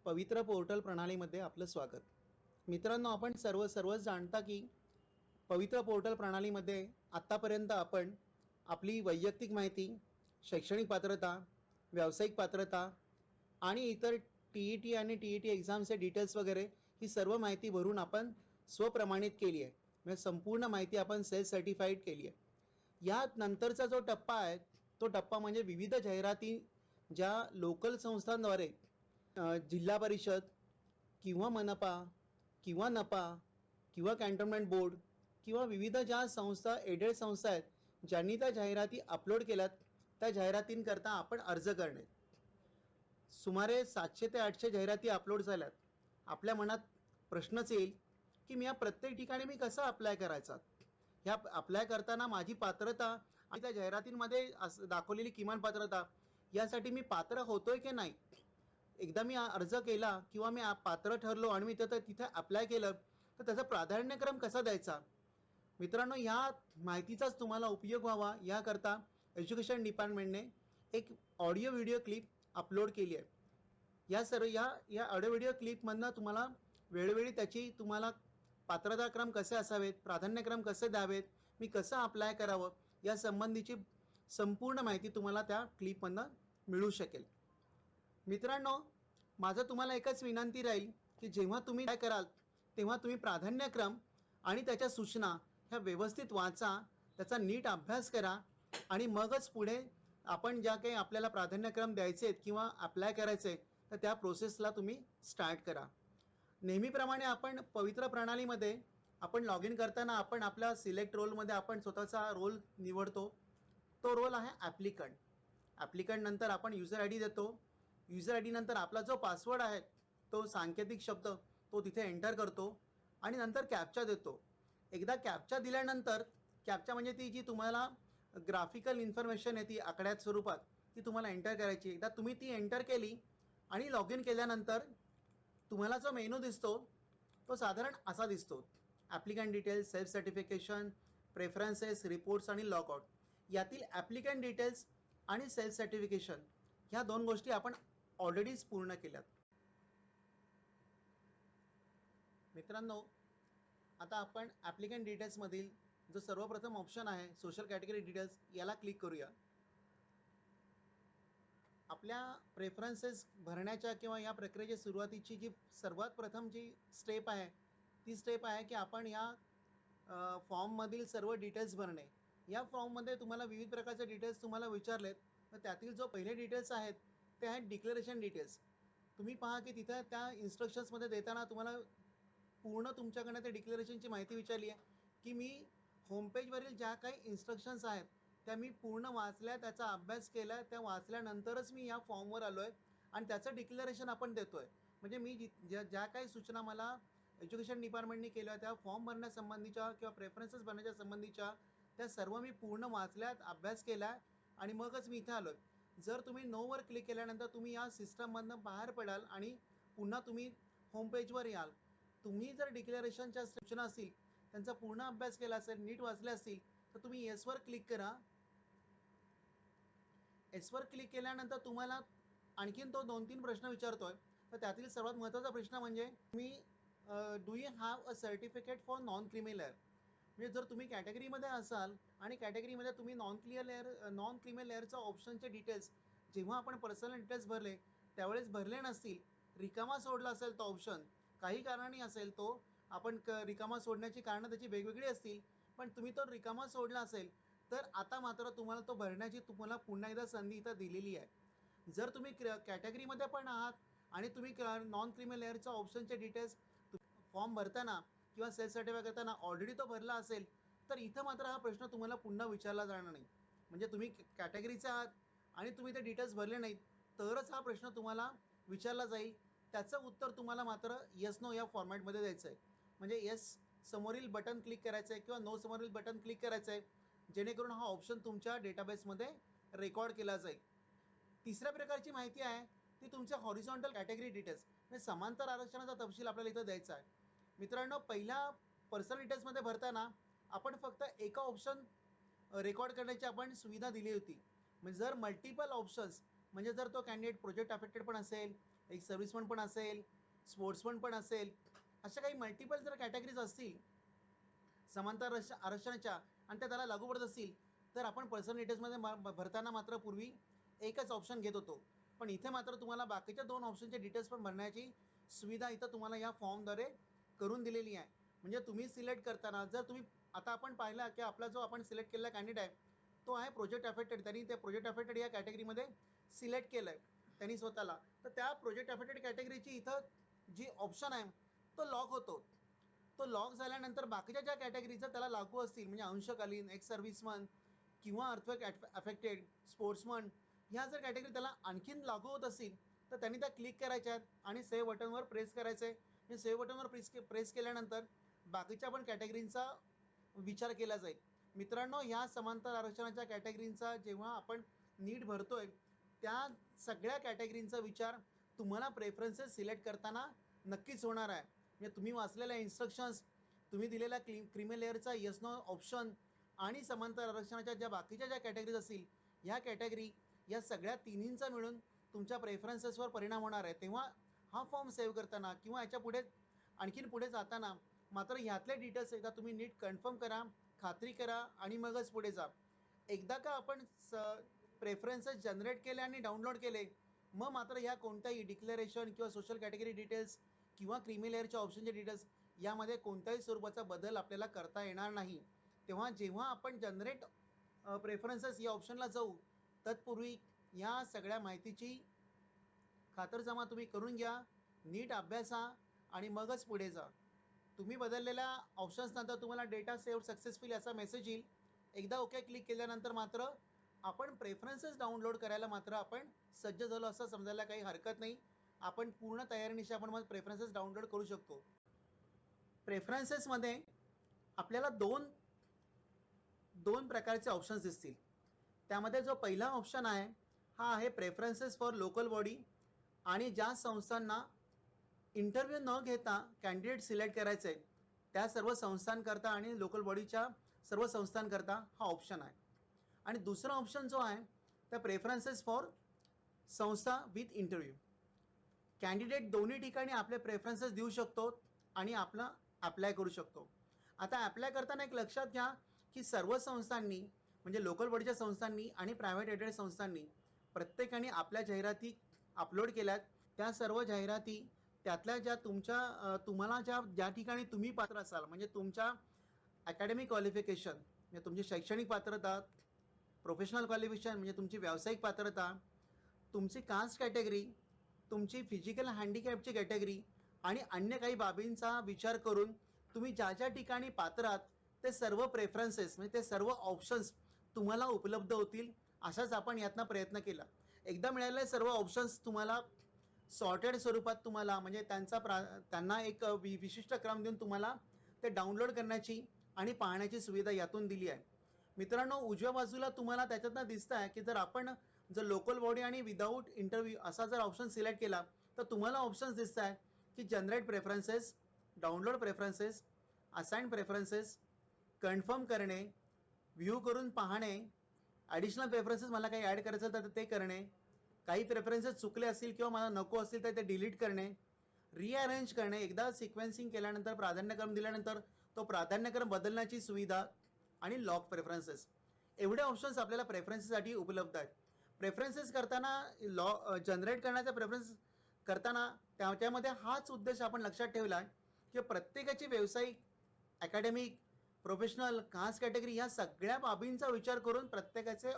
पवित्र पोर्टल प्रणालीमध्ये आपलं स्वागत. मित्रांनो, आपण सर्वच जाणता की पवित्र पोर्टल प्रणालीमध्ये आत्तापर्यंत आपण आपली वैयक्तिक माहिती, शैक्षणिक पात्रता, व्यावसायिक पात्रता आणि इतर TET आणि TET एक्झामचे डिटेल्स वगैरे ही सर्व माहिती भरून आपण स्वप्रमाणित केली आहे. म्हणजे संपूर्ण माहिती आपण सेल्फ सर्टिफाईड केली आहे. या नंतरचा जो टप्पा आहे तो टप्पा म्हणजे विविध जाहिराती ज्या लोकल संस्थांद्वारे जिल्हा परिषद किंवा मनपा किंवा नपा किंवा कॅन्टोन्मेंट बोर्ड किंवा विविध ज्या संस्था एडेड संस्था आहेत ज्यांनी त्या जाहिराती अपलोड केल्यात त्या जाहिरातींकरता आपण अर्ज करणे. सुमारे 700 ते 800 जाहिराती अपलोड झाल्यात. आपल्या मनात प्रश्नच येईल की मी या प्रत्येक ठिकाणी मी कसा अप्लाय करायचा. ह्या अप्लाय करताना माझी पात्रता आणि त्या जाहिरातींमध्ये दाखवलेली किमान पात्रता यासाठी मी पात्र होतोय की नाही. एकदा मी अर्ज केला किंवा मी पात्र ठरलो आणि मी तिथे अप्लाय केलं तर त्याचा प्राधान्यक्रम कसा द्यायचा. मित्रांनो, ह्या माहितीचाच तुम्हाला उपयोग व्हावा याकरता एज्युकेशन डिपार्टमेंटने एक ऑडिओ व्हिडिओ क्लिप अपलोड केली आहे. या ऑडिओ व्हिडिओ क्लिपमधनं तुम्हाला वेळोवेळी त्याची तुम्हाला पात्रताक्रम कसे असावेत, प्राधान्यक्रम कसे द्यावेत, मी कसं अप्लाय करावं या संबंधीची संपूर्ण माहिती तुम्हाला त्या क्लिपमधनं मिळू शकेल. मित्रांनो, माझं तुम्हाला एकच विनंती राहील की जेव्हा तुम्ही काय कराल तेव्हा तुम्ही प्राधान्यक्रम आणि त्याच्या सूचना ह्या व्यवस्थित वाचा, त्याचा नीट अभ्यास करा आणि मगच पुढे आपण ज्या काही आपल्याला प्राधान्यक्रम द्यायचे आहेत किंवा अप्लाय करायचे तर त्या प्रोसेसला तुम्ही स्टार्ट करा. नेहमीप्रमाणे आपण पवित्र प्रणालीमध्ये आपण लॉग इन करताना आपण आपल्या सिलेक्ट रोलमध्ये आपण स्वतःचा रोल निवडतो. तो रोल आहे ॲप्लिकंट. ॲप्लिकंट नंतर आपण युजर आय डी देतो. युजर आय डी नंतर आपला जो पासवर्ड आहे तो सांकेतिक शब्द तो तिथे एंटर करतो आणि नंतर कॅप्चा देतो. एकदा कॅप्चा दिल्यानंतर कॅप्चा म्हणजे ती जी तुम्हाला ग्राफिकल इन्फॉर्मेशन आहे ती आकड्यात स्वरूपात ती तुम्हाला एंटर करायची. एकदा तुम्ही ती एंटर केली आणि लॉग इन केल्यानंतर तुम्हाला जो मेनू दिसतो तो साधारण असा दिसतो. Applicant details, self certification, preferences, reports आणि लॉगआउट. यातील ॲप्लिकंट डिटेल्स आणि सेल्फ सर्टिफिकेशन ह्या दोन गोष्टी आपण ऑलरेडीच पूर्ण केल्यात. मित्रांनो, आता आपण ॲप्लिकंट डिटेल्समधील जो सर्वप्रथम ऑप्शन आहे सोशल कॅटेगरी डिटेल्स याला क्लिक करूया. आपल्या प्रेफरन्सेस भरण्याच्या किंवा या प्रक्रियेच्या सुरुवातीची जी सर्वात प्रथम जी स्टेप आहे ती स्टेप आहे की आपण या फॉर्ममधील सर्व डिटेल्स भरणे. या फॉर्ममध्ये तुम्हाला विविध प्रकारचे डिटेल्स तुम्हाला विचारलेत, तर त्यातील जो पहिले डिटेल्स आहेत ते आहेत डिक्लेरेशन डिटेल्स. तुम्ही पहा की तिथं त्या इन्स्ट्रक्शन्समध्ये देताना तुम्हाला पूर्ण तुमच्याकडनं ते डिक्लेरेशनची माहिती विचारली आहे की मी होमपेजवरील ज्या काही इन्स्ट्रक्शन्स आहेत त्या मी पूर्ण वाचल्या, त्याचा अभ्यास केला, त्या वाचल्यानंतरच मी या फॉर्मवर आलो आहे आणि त्याचं डिक्लेरेशन आपण देतो आहे. म्हणजे मी ज्या काही सूचना मला एज्युकेशन डिपार्टमेंटने केल्या त्या फॉर्म भरण्यासंबंधीच्या किंवा प्रेफरन्सेस भरण्याच्या संबंधीच्या त्या सर्व मी पूर्ण वाचल्यात, अभ्यास केला आणि मगच मी इथे आलो आहे. जर तुम्ही नोवर क्लिक केल्यानंतर तुम्ही या सिस्टममधनं बाहेर पडाल आणि पुन्हा तुम्ही होमपेजवर याल. तुम्ही जर डिक्लेरेशनच्या सूचना असतील त्यांचा पूर्ण अभ्यास केला असेल, नीट वाचले असतील तर तुम्ही येसवर क्लिक करा. एसवर क्लिक केल्यानंतर तुम्हाला आणखीन तो 2-3 प्रश्न विचारतोय. तर त्यातील सर्वात महत्त्वाचा प्रश्न म्हणजे तुम्ही do you have a certificate for non creamy layer. म्हणजे जर तुम्ही कॅटेगरीमध्ये असाल आणि कॅटेगरीमध्ये तुम्ही नॉन क्रीमी लेअरचा ऑप्शनचे डिटेल्स जेव्हा आपण पर्सनल डिटेल्स भरले त्यावेळेस भरले नसतील, रिकामा सोडला असेल तो ऑप्शन, काही कारणाने असेल तो आपण रिकामा सोडण्याची कारणं त्याची वेगवेगळी असतील, पण तुम्ही तो रिकामा सोडला असेल तर आता मात्र तुम्हाला तो भरण्याची तुम्हाला पुन्हा एकदा संधी इथं दिलेली आहे. जर तुम्ही कॅटेगरीमध्ये पण आहात आणि तुम्ही नॉन क्रीमी लेअरच्या ऑप्शनचे डिटेल्स फॉर्म भरताना किंवा सेल्फ सर्टिफाय करताना ऑलरेडी तो भरला असेल तर इथं मात्र हा प्रश्न तुम्हाला पुन्हा विचारला जाणार नाही. म्हणजे तुम्ही कॅटेगरीचे आहात आणि तुम्ही ते डिटेल्स भरले नाहीत तरच हा प्रश्न तुम्हाला विचारला जाईल. त्याचं उत्तर तुम्हाला मात्र येस नो या फॉर्मॅटमध्ये द्यायचं आहे. म्हणजे येस समोरील बटन क्लिक करायचं आहे किंवा नो समोरील बटन क्लिक करायचं आहे, जेणेकरून हा ऑप्शन तुमच्या डेटाबेसमध्ये रेकॉर्ड केला जाईल. तिसऱ्या प्रकारची माहिती आहे ती तुमच्या हॉरिझॉन्टल कॅटेगरी डिटेल्स म्हणजे समांतर आरक्षणाचा तपशील आपल्याला इथं द्यायचा आहे. मित्रांनो, पहिल्या पर्सनल डिटेल्समध्ये भरताना आपण फक्त एका ऑप्शन रेकॉर्ड करण्याची आपण सुविधा दिली होती. म्हणजे जर मल्टिपल ऑप्शन्स म्हणजे जर तो कॅन्डिडेट प्रोजेक्ट अफेक्टेड पण असेल एक सर्व्हिसमन पण असेल, स्पोर्ट्समन पण असेल, अशा काही मल्टिपल जर कॅटेगरीज असतील समांतर आरक्षणाच्या आणि त्या त्याला लागू पडत असतील, तर आपण पर्सनल डिटेल्समध्ये भरताना मात्र पूर्वी एकच ऑप्शन घेत होतो. पण इथे मात्र तुम्हाला बाकीच्या 2 ऑप्शनचे डिटेल्स पण भरण्याची सुविधा इथं तुम्हाला या फॉर्मद्वारे करून दिलेली आहे. म्हणजे तुम्ही सिलेक्ट करताना जर तुम्ही आता आपण पाहिला की आपला जो आपण सिलेक्ट केलेला कॅन्डिडेट आहे, तो आहे प्रोजेक्ट अफेक्टेड. त्यांनी त्या प्रोजेक्ट अफेक्टेड या कॅटेगरीमध्ये सिलेक्ट केलं आहे त्यांनी स्वतःला. तर त्या प्रोजेक्ट अफेक्टेड कॅटेगरीची इथं जी ऑप्शन आहे तो लॉक होतो. तो लॉक झाल्यानंतर बाकीच्या ज्या कॅटेगरी जर त्याला लागू असतील म्हणजे अंशकालीन, एक्स सर्व्हिसमन किंवा अर्थक्वेक अफेक्टेड, स्पोर्ट्समन ह्या जर कॅटेगरी त्याला आणखीन लागू होत असतील, तर त्यांनी त्या क्लिक करायच्या आहेत आणि सेव्ह बटनवर प्रेस करायचं आहे. आणि सेव्ह बटनवर प्रेस केल्यानंतर बाकीच्या पण कॅटेगरींचा विचार केला जाईल. मित्रांनो, ह्या समांतर आरक्षणाच्या कॅटेगरींचा जेव्हा आपण नीट भरतोय, त्या सगळ्या कॅटेगरींचा विचार तुम्हाला प्रेफरन्सेस सिलेक्ट करताना नक्कीच होणार आहे. म्हणजे तुम्ही वाचलेल्या इन्स्ट्रक्शन्स, तुम्ही दिलेल्या क्रीमी लेअरचा येस नो ऑप्शन आणि समांतर आरक्षणाच्या ज्या बाकीच्या ज्या कॅटेगरीज असतील, ह्या कॅटेगरी या सगळ्या तिन्हींचा मिळून तुमच्या प्रेफरन्सेसवर परिणाम होणार आहे. तेव्हा हा फॉर्म सेव्ह करताना किंवा याच्या पुढे आणखीन पुढे जाताना मात्र ह्यातले डिटेल्स एकदा तुम्ही नीट कन्फर्म करा, खात्री करा आणि मगच पुढे जा. एकदा का आपण प्रेफरन्सेस जनरेट केले आणि डाउनलोड केले, मग मात्र ह्या कोणत्याही डिक्लेरेशन किंवा सोशल कॅटेगरी डिटेल्स किंवा क्रीमी लेअरच्या ऑप्शनचे डिटेल्स यामध्ये कोणत्याही स्वरूपाचा बदल आपल्याला करता येणार नाही. तेव्हा जेव्हा आपण जनरेट प्रेफरन्सेस या ऑप्शनला जाऊ, तत्पूर्वी या सगळ्या माहितीची खातरजमा तुम्ही करून घ्या, नीट अभ्यासा आणि मगच पुढे जा. तुम्ही बदललेल्या ऑप्शन्स नंतर तुम्हाला डेटा सेव्ह सक्सेसफुली असा मेसेज येईल. एकदा ओके क्लिक केल्यानंतर मात्र आपण प्रेफरन्सेस डाउनलोड करायला मात्र आपण सज्ज झालो असं समजायला काही हरकत नाही. आपण पूर्ण तयारीनिशी आपण मग प्रेफरन्सेस डाउनलोड करू शकतो. प्रेफरन्सेसमध्ये आपल्याला दोन प्रकारचे ऑप्शन्स दिसतील. त्यामध्ये जो पहिला ऑप्शन आहे हा आहे प्रेफरन्सेस फॉर लोकल बॉडी आणि ज्या संस्थांना इंटरव्ह्यू न घेता कॅन्डिडेट सिलेक्ट करायचे आहे त्या सर्व संस्थांकरता आणि लोकल बॉडीच्या सर्व संस्थांकरता हा ऑप्शन आहे. आणि दुसरा ऑप्शन जो आहे त्या प्रेफरन्सेस फॉर संस्था विथ इंटरव्ह्यू. कॅन्डिडेट दोन्ही ठिकाणी आपले प्रेफरन्सेस देऊ शकतो आणि आपला अप्लाय करू शकतो. आता अप्लाय करताना एक लक्षात घ्या की सर्व संस्थांनी म्हणजे लोकल बॉडीच्या संस्थांनी आणि प्रायव्हेट एडेड संस्थांनी प्रत्येकाने आपल्या जाहिराती अपलोड केल्यात. त्या सर्व जाहिराती त्यातल्या ज्या तुम्हाला ज्या ठिकाणी तुम्ही पात्र असाल म्हणजे तुमच्या अकॅडमिक क्वालिफिकेशन म्हणजे तुमची शैक्षणिक पात्रता, प्रोफेशनल क्वालिफिकेशन म्हणजे तुमची व्यावसायिक पात्रता, तुमची कास्ट कॅटेगरी, तुमची फिजिकल हँडिकॅपची कॅटेगरी आणि अन्य काही बाबींचा विचार करून तुम्ही ज्या ज्या ठिकाणी पात्र आहात ते सर्व प्रेफरन्सेस म्हणजे ते सर्व ऑप्शन्स तुम्हाला उपलब्ध होतील असाच आपण यातनं प्रयत्न केला. एकदा मिळालेले सर्व ऑप्शन्स तुम्हाला सॉर्टेड स्वरूपात तुम्हाला म्हणजे त्यांना एक विशिष्ट क्रम देऊन तुम्हाला ते डाउनलोड करण्याची आणि पाहण्याची सुविधा यातून दिली आहे. मित्रांनो, उजव्या बाजूला तुम्हाला त्याच्यातनं दिसत आहे की जर लोकल बॉडी आणि विदाऊट इंटरव्ह्यू असा जर ऑप्शन सिलेक्ट केला तर तुम्हाला ऑप्शन्स दिसत आहे की generate preferences, download preferences, assign preferences, confirm करणे, व्ह्यू करून पाहणे, ॲडिशनल प्रेफरन्सेस मला काही ॲड करायचं तर ते करणे, काही प्रेफरन्सेस चुकले असतील किंवा मला नको असतील तर ते डिलीट करणे, रिअरेंज करणे, एकदा सिक्वेन्सिंग केल्यानंतर प्राधान्यक्रम दिल्यानंतर तो प्राधान्यक्रम बदलण्याची सुविधा आणि लॉक प्रेफरन्सेस. एवढे ऑप्शन्स आपल्याला प्रेफरन्सेससाठी उपलब्ध आहेत. प्रेफरन्सेस करताना जनरेट करण्याचा प्रेफरन्स करताना त्यामध्ये हाच उद्देश आपण लक्षात ठेवला आहे की प्रत्येकाची व्यावसायिक, अकॅडमिक, प्रोफेशनल, कास्ट कॅटेगरी या सगळ्या बाबींचा विचार करून प्रत्येकाचे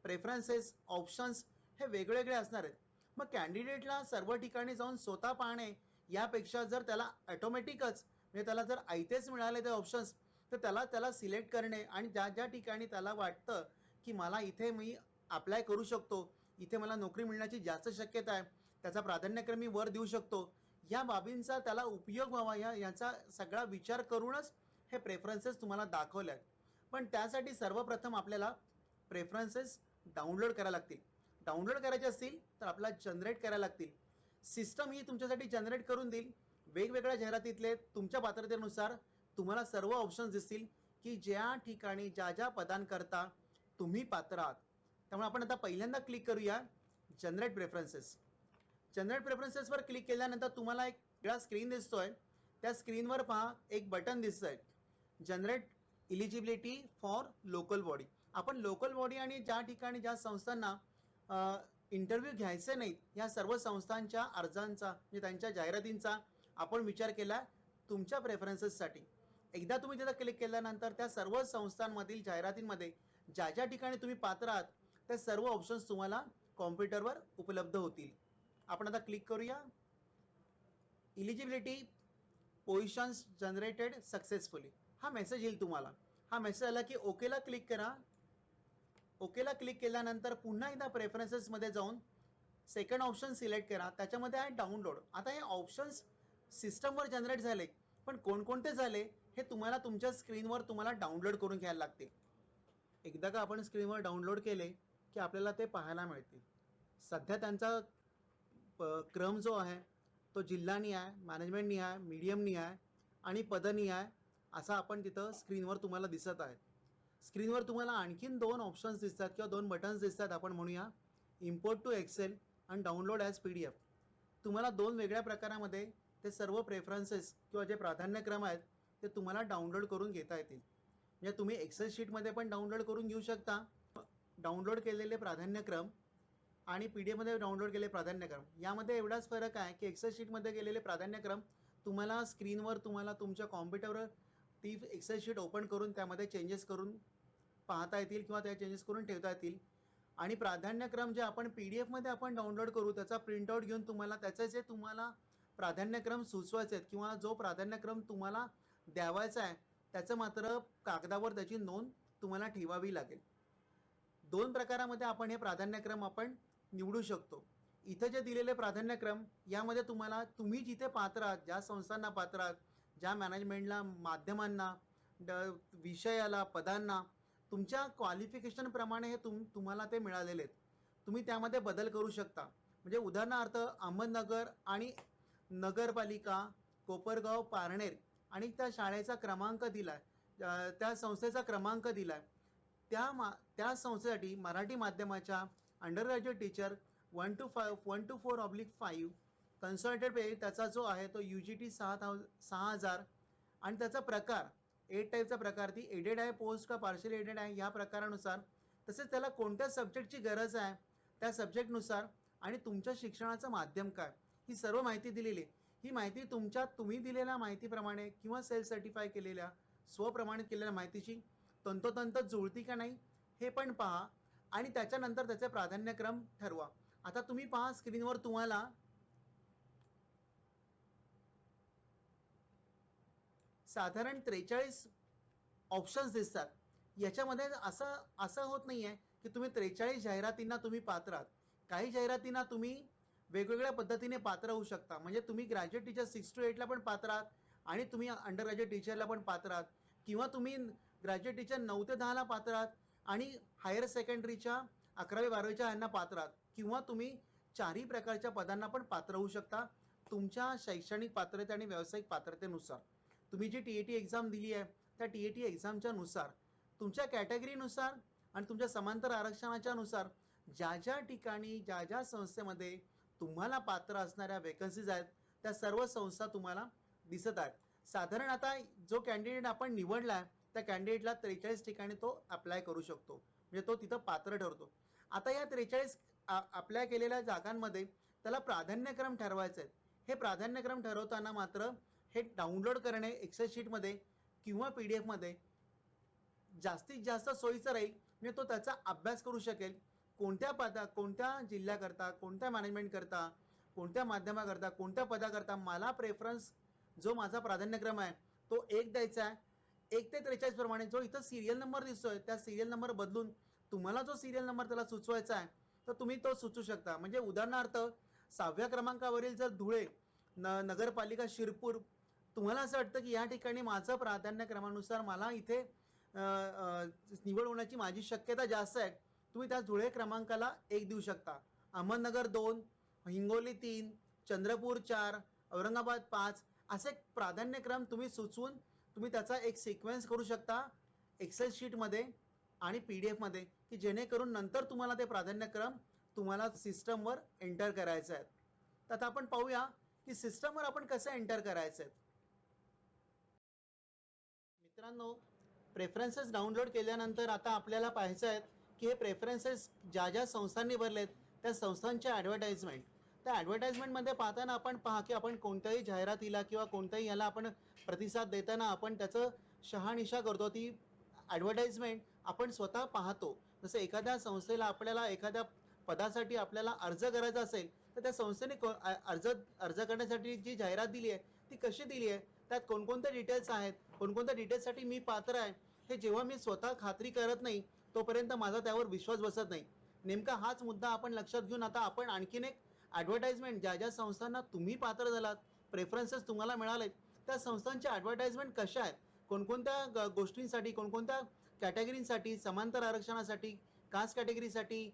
प्रेफरन्सेस, ऑप्शन्स हे वेगवेगळे असणार आहेत. मग कॅन्डिडेटला सर्व ठिकाणी जाऊन स्वतः पाहणे यापेक्षा जर त्याला ऑटोमॅटिकच म्हणजे त्याला जर आयतेच मिळाले ते ऑप्शन्स तर त्याला सिलेक्ट करणे आणि ज्या ज्या ठिकाणी त्याला वाटतं की मला इथे मी अप्लाय करू शकतो, इथे मला नोकरी मिळण्याची जास्त शक्यता आहे, त्याचा प्राधान्यक्रम मी वर देऊ शकतो, या बाबींचा त्याला उपयोग व्हावा याचा सगळा विचार करूनच हे प्रेफरन्सेस तुम्हाला दाखवले आहेत. पण त्यासाठी सर्वप्रथम आपल्याला प्रेफरन्सेस डाउनलोड करायला लागतील. डाउनलोड करायचे असतील तर आपल्याला जनरेट करायला लागतील. सिस्टम ही तुमच्यासाठी जनरेट करून देईल. वेगवेगळ्या जाहिरातीतले तुमच्या पात्रतेनुसार तुम्हाला सर्व ऑप्शन्स दिसतील की ज्या ठिकाणी ज्या ज्या पदांकरता तुम्ही पात्र आहात. त्यामुळे आपण आता पहिल्यांदा क्लिक करूया जनरेट प्रेफरन्सेस. जनरेट प्रेफरन्सेसवर क्लिक केल्यानंतर तुम्हाला एक वेगळा स्क्रीन दिसतोय. त्या स्क्रीनवर पहा एक बटन दिसतंय, generate eligibility for local body. आपण लोकल बॉडी आणि ज्या ठिकाणी ज्या संस्थांना इंटरव्ह्यू घ्यायचे नाहीत या सर्व संस्थांच्या अर्जांचा म्हणजे त्यांच्या जाहिरातींचा आपण विचार केला तुमच्या प्रेफरन्सेससाठी. एकदा तुम्ही तिथं क्लिक केल्यानंतर त्या सर्व संस्थांमधील जाहिरातींमध्ये ज्या ज्या ठिकाणी तुम्ही पात्र आहात त्या सर्व ऑप्शन्स तुम्हाला कॉम्प्युटरवर उपलब्ध होतील. आपण आता क्लिक करूया. इलिजिबिलिटी पोझिशन्स जनरेटेड सक्सेसफुली हा मेसेज येईल तुम्हाला. हा मेसेज आला की ओकेला क्लिक करा. ओकेला क्लिक केल्यानंतर पुन्हा एकदा प्रेफरन्सेसमध्ये जाऊन सेकंड ऑप्शन सिलेक्ट करा. त्याच्यामध्ये आहे डाउनलोड. आता हे ऑप्शन्स सिस्टमवर जनरेट झाले, पण कोणकोणते झाले हे तुम्हाला तुमच्या स्क्रीनवर तुम्हाला डाउनलोड करून घ्यायला लागते. एकदा का आपण स्क्रीनवर डाउनलोड केले की आपल्याला ते पाहायला मिळतील. सध्या त्यांचा क्रम जो आहे तो जिल्हानिहाय, मॅनेजमेंटनिहाय, मीडियमनिहाय आणि पदनिहाय असा आपण तिथं स्क्रीनवर तुम्हाला दिसत आहे. स्क्रीनवर तुम्हाला आणखीन 2 ऑप्शन्स दिसतात किंवा 2 बटन्स दिसतात. आपण म्हणूया इम्पोर्ट टू एक्सेल आणि डाउनलोड ॲज PDF. तुम्हाला 2 वेगळ्या प्रकारामध्ये ते सर्व प्रेफरन्सेस किंवा जे प्राधान्यक्रम आहेत ते तुम्हाला डाउनलोड करून घेता येतील. म्हणजे तुम्ही एक्सेल शीटमध्ये पण डाउनलोड करून घेऊ शकता. डाउनलोड केलेले प्राधान्यक्रम आणि PDF मध्ये डाउनलोड केलेले प्राधान्यक्रम यामध्ये एवढाच फरक आहे की एक्सेल शीटमध्ये गेलेले प्राधान्यक्रम तुम्हाला स्क्रीनवर तुम्हाला तुमच्या कॉम्प्युटरवर ती एक्सेल शीट ओपन करून त्यामध्ये चेंजेस करून पाहता येतील किंवा त्या चेंजेस करून ठेवता येतील. आणि प्राधान्यक्रम जे आपण PDF मध्ये आपण डाउनलोड करू त्याचा प्रिंटआउट घेऊन तुम्हाला त्याचे जे तुम्हाला प्राधान्यक्रम सुचवायचे आहेत किंवा जो प्राधान्यक्रम तुम्हाला द्यावायचा आहे त्याचं मात्र कागदावर त्याची नोंद तुम्हाला ठेवावी लागेल. 2 प्रकारामध्ये आपण हे प्राधान्यक्रम आपण निवडू शकतो. इथे जे दिलेले प्राधान्यक्रम यामध्ये तुम्हाला तुम्ही जिथे पात्र आहात, ज्या संस्थांना पात्र आहात, ज्या मॅनेजमेंटला, माध्यमांना, विषयाला, पदांना तुमच्या क्वालिफिकेशन प्रमाणे हे तुम्हाला ते मिळालेले आहेत. तुम्ही त्यामध्ये बदल करू शकता. म्हणजे उदाहरणार्थ अहमदनगर आणि नगरपालिका, कोपरगाव, पारनेर आणि त्या शाळेचा क्रमांक दिलाय, त्या संस्थेचा क्रमांक दिलाय. त्या संस्थेसाठी मराठी माध्यमाच्या undergraduate teacher 1 to 4/5 consulted pay त्याचा जो आहे तो UGT 6000 आणि त्याचा प्रकार 8 टाईपचा प्रकार ती एडेड आहे पोस्ट का पार्शियल एडेड आहे या प्रकारानुसार, तसेच त्याला कोणत्या सब्जेक्टची गरज आहे त्या सब्जेक्टनुसार आणि तुमच्या शिक्षणाचं माध्यम काय ही सर्व माहिती दिलेली. ही माहिती तुम्ही दिलेल्या माहितीप्रमाणे किंवा सेल्फ सर्टिफाय केलेल्या स्वप्रमाणित केलेल्या माहितीशी तंतोतंत जुळती का नाही हे पण पहा आणि त्याच्यानंतर त्याचे प्राधान्यक्रम ठरवा. आता तुम्ही पहा स्क्रीनवर तुम्हाला साधारण 43 ऑप्शन्स दिसतात. याच्यामध्ये असं होत नाहीये की तुम्ही 43 जाहिरातींना तुम्ही पात्र आहात. काही जाहिरातींना तुम्ही वेगवेगळ्या पद्धतीने पात्र होऊ शकता. म्हणजे तुम्ही ग्रॅज्युएट टीचर 6 to 8 ला पण पात्र आहात आणि तुम्ही अंडर ग्रॅज्युएट टीचरला पण पात्र आहात किंवा तुम्ही ग्रॅज्युएट टीचर 9 ते 10 ला पात्र आहात आणि हायर सेकंडरीच्या 11वी 12वीच्या यांना पात्र आहात किंवा तुम्ही चारही प्रकारच्या पदांना पण पात्र होऊ शकता तुमच्या शैक्षणिक पात्रते आणि व्यावसायिक पात्रतेनुसार. तुम्ही जी TAT एक्झाम दिली आहे त्या TAT एक्झामच्या नुसार तुमच्या कॅटेगरीनुसार आणि तुमच्या समांतर आरक्षणाच्या नुसार ज्या ज्या ठिकाणी ज्या ज्या संस्थेमध्ये तुम्हाला पात्र असणाऱ्या वेकन्सीज आहेत त्या सर्व संस्था तुम्हाला दिसत आहेत. साधारण आता जो कॅन्डिडेट आपण निवडला त्या कॅन्डिडेटला 43 ठिकाणी तो अप्लाय करू शकतो. म्हणजे तो तिथं पात्र ठरतो. आता या 43 अप्लाय केलेल्या जागांमध्ये त्याला प्राधान्यक्रम ठरवायचे आहेत. हे प्राधान्यक्रम ठरवताना मात्र हे डाउनलोड करणे एक्सेल शीटमध्ये किंवा PDF मध्ये जास्तीत जास्त सोयीचं राहील. म्हणजे तो त्याचा अभ्यास करू शकेल. कोणत्या जिल्ह्याकरता, कोणत्या मॅनेजमेंट करता, कोणत्या माध्यमाकरता, कोणत्या पदाकरता मला प्रेफरन्स जो माझा प्राधान्यक्रम आहे तो 1 द्यायचा आहे. 1 ते 43 प्रमाणे जो इथं सिरियल नंबर दिसतोय त्या सिरियल नंबर बदलून तुम्हाला जो सिरियल नंबर त्याला सुचवायचा आहे तर तुम्ही तो सुचवू शकता. म्हणजे उदाहरणार्थ 6व्या क्रमांकावरील जर धुळे नगरपालिका शिरपूर तुम्हाला असं वाटतं की या ठिकाणी माझं प्राधान्यक्रमानुसार मला इथे निवड होण्याची माझी शक्यता जास्त आहे, तुम्ही त्या धुळे क्रमांकाला 1 देऊ शकता. अहमदनगर 2, हिंगोली 3, चंद्रपूर 4, औरंगाबाद 5 असे प्राधान्यक्रम तुम्ही सुचवून तुम्ही त्याचा एक सिक्वेन्स करू शकता एक्सेल शीटमध्ये आणि PDF मध्ये की जेणेकरून नंतर तुम्हाला ते प्राधान्यक्रम तुम्हाला सिस्टमवर एंटर करायचे आहेत. तर आता आपण पाहूया की सिस्टमवर आपण कसं एंटर करायचं. मित्रांनो, प्रेफरन्सेस डाउनलोड केल्यानंतर आता आपल्याला पाहायचं आहे की हे प्रेफरन्सेस ज्या ज्या संस्थांनी भरलेत त्या संस्थांच्या ॲडव्हर्टाइजमेंट. त्या ॲडव्हर्टाइजमेंटमध्ये पाहताना आपण पहा की आपण कोणत्याही जाहिरातीला किंवा कोणत्याही याला आपण प्रतिसाद देताना आपण त्याचं शहानिशा करतो. ती ॲडव्हर्टाइजमेंट आपण स्वतः पाहतो. जसं एखाद्या संस्थेला आपल्याला एखाद्या पदासाठी आपल्याला अर्ज करायचा असेल तर त्या संस्थेने अर्ज करण्यासाठी जी जाहिरात दिली आहे ती कशी दिली आहे, त्यात कोणकोणते डिटेल्स आहेत, कोणकोणत्या डिटेल्ससाठी मी पात्र आहे, हे जेव्हा मी स्वतः खात्री करत नाही तोपर्यंत माझा त्यावर विश्वास बसत नाही. नेमका हाच मुद्दा आपण लक्षात घेऊन आता आपण आणखीन एक ॲडव्हर्टाइजमेंट ज्या ज्या संस्थांना तुम्ही पात्र झालात, प्रेफरन्सेस तुम्हाला मिळालेत, त्या संस्थांच्या ॲडव्हर्टाइजमेंट कशा आहेत, कोणकोणत्या गोष्टींसाठी, कोणकोणत्या कॅटेगरींसाठी, समांतर आरक्षणासाठी, कास्ट कॅटेगरीसाठी,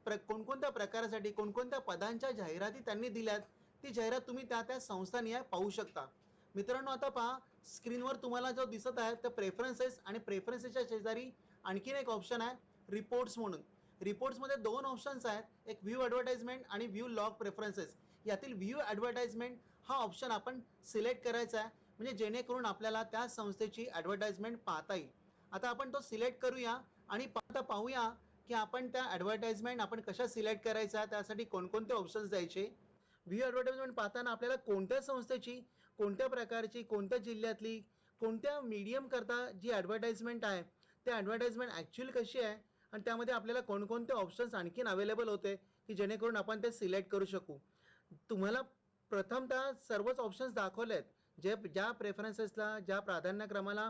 कोणकोणत्या प्रकारासाठी, कोणकोणत्या पदांच्या जाहिराती त्यांनी दिल्यात, ती जाहिरात तुम्ही त्या त्या संस्थांनी पाहू शकता. मित्रांनो, आता पहा स्क्रीनवर तुम्हाला जो दिसत आहे तर प्रेफरन्सेस आणि प्रेफरन्सेसच्या शेजारी आणखीन एक ऑप्शन आहे रिपोर्ट्स म्हणून. रिपोर्ट्समध्ये दोन ऑप्शन्स आहेत, एक व्ह्यू ॲडव्हर्टाइजमेंट आणि व्ह्यू लॉग प्रेफरन्सेस. यातील व्ह्यू ॲडव्हर्टाइजमेंट हा ऑप्शन आपण सिलेक्ट करायचा आहे, म्हणजे जेणेकरून आपल्याला त्या संस्थेची ॲडव्हर्टाइजमेंट पाहता येईल. आता आपण तो सिलेक्ट करूया आणि पाहूया की आपण त्या ॲडव्हर्टाइजमेंट आपण कशा सिलेक्ट करायचा, त्यासाठी कोणकोणते ऑप्शन्स द्यायचे. व्ह्यू ॲडव्हर्टाइजमेंट पाहताना आपल्याला कोणत्या संस्थेची, कोणत्या प्रकारची, कोणत्या जिल्ह्यातली, कोणत्या मीडियम करता जी ॲडव्हर्टाइजमेंट आहे त्या ॲडव्हर्टाइजमेंट ॲक्च्युअली कशी आहे आणि त्यामध्ये आपल्याला कोणकोणते ऑप्शन्स आणखीन अवेलेबल होते की जेणेकरून आपण ते सिलेक्ट करू शकू. तुम्हाला प्रथमतः सर्वच ऑप्शन्स दाखवले आहेत, जे ज्या प्रेफरन्सेसला, ज्या प्राधान्यक्रमाला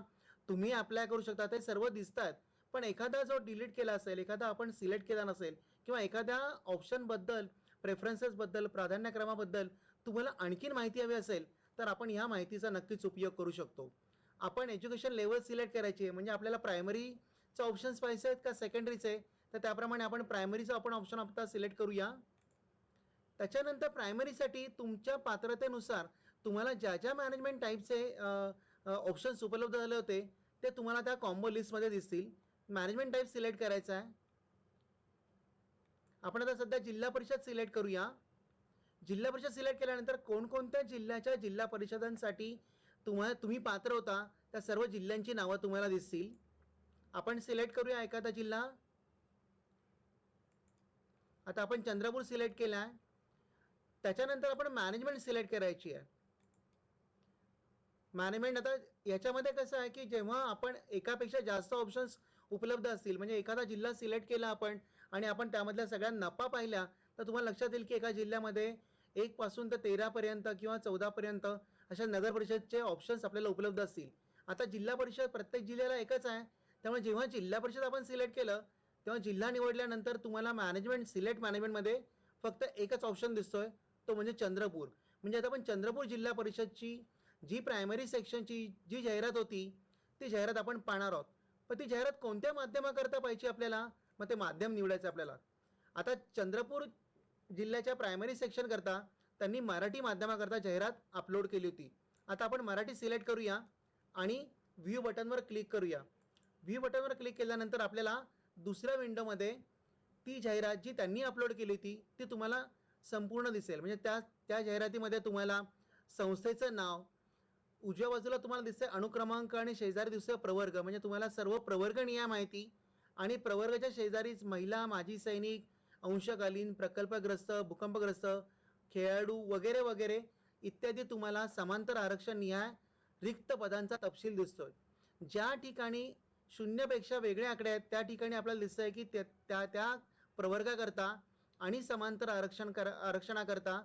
तुम्ही अप्लाय करू शकता ते सर्व दिसतात. पण एखादा जो डिलीट केला असेल, एखादा आपण सिलेक्ट केला नसेल किंवा एखाद्या ऑप्शनबद्दल, प्रेफरन्सेसबद्दल, प्राधान्यक्रमाबद्दल तुम्हाला आणखीन माहिती हवी असेल तर आपण ह्या माहितीचा नक्कीच उपयोग करू शकतो. आपण एज्युकेशन लेवल सिलेक्ट करायची आहे, म्हणजे आपल्याला प्रायमरीचा ऑप्शन्स पाहिजे आहेत का सेकंडरीचे, तर त्याप्रमाणे आपण प्रायमरीचा आपण ऑप्शन आता सिलेक्ट करूया. त्याच्यानंतर प्रायमरीसाठी तुमच्या पात्रतेनुसार तुम्हाला ज्या ज्या मॅनेजमेंट टाईपचे ऑप्शन्स उपलब्ध झाले होते ते तुम्हाला त्या कॉम्बो लिस्टमध्ये दिसतील. मॅनेजमेंट टाईप सिलेक्ट करायचा आहे. आपण आता सध्या जिल्हा परिषद सिलेक्ट करूया. जिल्हा परिषद सिलेक्ट केल्यानंतर कोणकोणत्या जिल्ह्याच्या जिल्हा परिषदांसाठी तुम्ही पात्र होता त्या सर्व जिल्ह्यांची नावं तुम्हाला दिसतील. आपण सिलेक्ट करूया एखादा जिल्हा. आता आपण चंद्रपूर सिलेक्ट केला आहे. त्याच्यानंतर आपण मॅनेजमेंट सिलेक्ट करायची आहे. मॅनेजमेंट आता याच्यामध्ये कसं आहे की जेव्हा आपण एकापेक्षा जास्त ऑप्शन्स उपलब्ध असतील, म्हणजे एखादा जिल्हा सिलेक्ट केला आपण आणि आपण त्यामधल्या सगळ्या नफा पाहिल्या तर तुम्हाला लक्षात येईल की एका जिल्ह्यामध्ये 1 पासून तर 13 पर्यंत किंवा 14 पर्यंत अशा नगर परिषदचे ऑप्शन्स आपल्याला उपलब्ध असतील. आता जिल्हा परिषद प्रत्येक जिल्ह्याला एकच आहे, त्यामुळे जेव्हा जिल्हा परिषद आपण सिलेक्ट केलं तेव्हा जिल्हा निवडल्यानंतर तुम्हाला सिलेक्ट मॅनेजमेंटमध्ये फक्त एकच ऑप्शन दिसतोय, तो म्हणजे चंद्रपूर. म्हणजे आता आपण चंद्रपूर जिल्हा परिषदची जी प्रायमरी सेक्शनची जी जाहिरात होती ती जाहिरात आपण पाहणार आहोत. पण ती जाहिरात कोणत्या माध्यमाकरता पाहिजे आपल्याला, मग ते माध्यम निवडायचं आपल्याला. आता चंद्रपूर जिल्ह्याच्या प्रायमरी सेक्शन करता त्यांनी मराठी माध्यमाकरता जाहिरात अपलोड केली होती. आता आपण मराठी सिलेक्ट करूया आणि व्ह्यू बटनवर क्लिक करूया. व्ह्यू बटनवर क्लिक केल्यानंतर आपल्याला दुसऱ्या विंडोमध्ये ती जाहिरात जी त्यांनी अपलोड केली होती ती तुम्हाला संपूर्ण दिसेल. म्हणजे त्या जाहिरातीमध्ये तुम्हाला संस्थेचं नाव, उजव्या बाजूला तुम्हाला दिसते अनुक्रमांक आणि शेजारी दिसतं प्रवर्ग, म्हणजे तुम्हाला सर्व प्रवर्गनीय माहिती आणि प्रवर्गाच्या शेजारीच महिला, माजी सैनिक, अंशकालीन, प्रकल्पग्रस्त, भूकंपग्रस्त, खेळाडू वगैरे वगैरे इत्यादी तुम्हाला समांतर आरक्षण निहाय रिक्त पदांचा तपशील दिसतोय. ज्या ठिकाणी शून्यपेक्षा वेगळे आकडे आहेत त्या ठिकाणी आपल्याला दिसतंय की त्या प्रवर्गाकरता आणि समांतर आरक्षणाकरता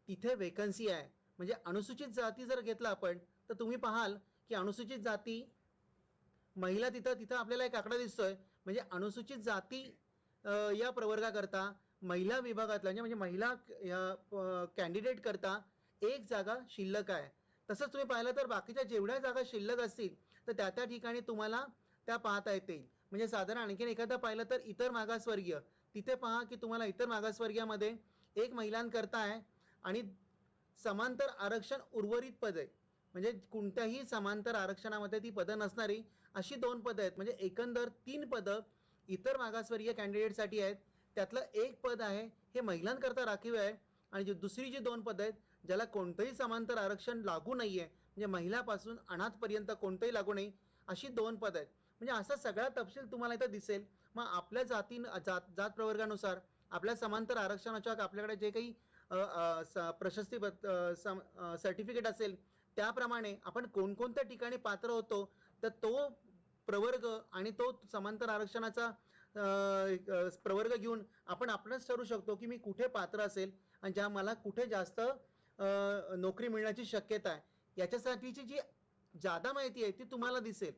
तिथे वेकन्सी आहे. म्हणजे अनुसूचित जाती जर घेतला आपण तर तुम्ही पाहाल की अनुसूचित जाती महिला तिथं आपल्याला एक आकडा दिसतोय. म्हणजे अनुसूचित जाती या प्रवर्गाकरता महिला विभागातला म्हणजे महिला कॅन्डिडेट करता एक जागा शिल्लक आहे. तसंच तुम्ही पाहिलं तर बाकीच्या जेवढ्या जागा शिल्लक असतील तर त्या ठिकाणी तुम्हाला त्या पाहता येतील. म्हणजे साधारण आणखीन एखादा पाहिलं तर इतर मागासवर्गीय, तिथे पहा की तुम्हाला इतर मागासवर्गीयामध्ये एक महिलांकरता आहे आणि समांतर आरक्षण उर्वरित पद आहे. म्हणजे कोणत्याही समांतर आरक्षणामध्ये ती पदं नसणारी अशी 2 पदं आहेत. म्हणजे एकंदर 3 पदं इतर मागासवर्गीय कॅन्डिडेटसाठी आहेत. त्यातलं एक पद आहे हे महिलांकरता राखीव आहे आणि दुसरी जी 2 पदं आहेत ज्याला कोणतंही समांतर आरक्षण लागू नाहीये, म्हणजे महिलापासून अनाथपर्यंत कोणतंही लागू नाही, अशी 2 पदं आहेत. म्हणजे असा सगळा तपशील तुम्हाला इथं दिसेल. मग आपल्या जात प्रवर्गानुसार आपल्या समांतर आरक्षणाच्या आपल्याकडे जे काही प्रशस्ती सर्टिफिकेट असेल त्याप्रमाणे आपण कोणकोणत्या ठिकाणी पात्र होतो, तर तो प्रवर्ग आणि तो समांतर आरक्षणाचा प्रवर्ग घेऊन आपण आपणच ठरवू शकतो की मी कुठे पात्र असेल आणि ज्या मला कुठे जास्त नोकरी मिळण्याची शक्यता आहे. याच्यासाठीची जी जादा माहिती आहे ती तुम्हाला दिसेल.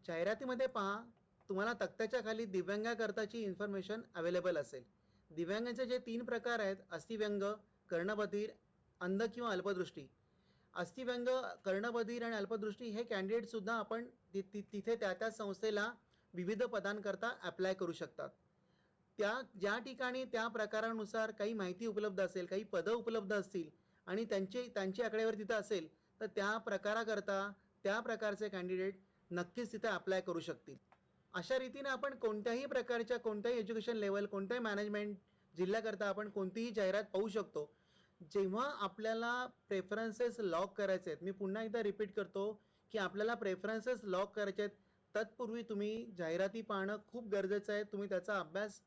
जाहिरातीमध्ये पहा, तुम्हाला तक्त्याच्या खाली दिव्यांगाकरताची इन्फॉर्मेशन अवेलेबल असेल. दिव्यांगांचे जे 3 प्रकार आहेत, अस्थिव्यंग, कर्णबधीर, अंध किंवा अल्पदृष्टी. अस्थिव्यंग, कर्णबधीर आणि अल्पदृष्टी हे कॅन्डिडेट सुद्धा आपण तिथे त्या संस्थेला विविध पदांकरता अप्लाय करू शकतात. ज्या ठिकाणी त्या प्रकारानुसार काही माहिती उपलब्ध असेल, काही पदं उपलब्ध असतील आणि त्यांची आकडेवारी तिथं असेल, तर त्या प्रकाराकरता त्या प्रकारचे कॅन्डिडेट नक्कीच तिथे अप्लाय करू शकतील. अशा रीतीने आपण कोणत्याही प्रकारच्या कोणत्याही एज्युकेशन लेवल, कोणत्याही मॅनेजमेंट जिल्ह्याकरता आपण कोणतीही जाहिरात पाहू शकतो. जेव्हा आपल्याला प्रेफरन्सेस लॉक करायचे आहेत, मी पुन्हा एकदा रिपीट करतो की आपल्याला प्रेफरन्सेस लॉक करायचे आहेत, तत्पूर्वी तुम्ही जाहिराती पाहणं खूप गरजेचं आहे. तुम्ही त्याचा अभ्यास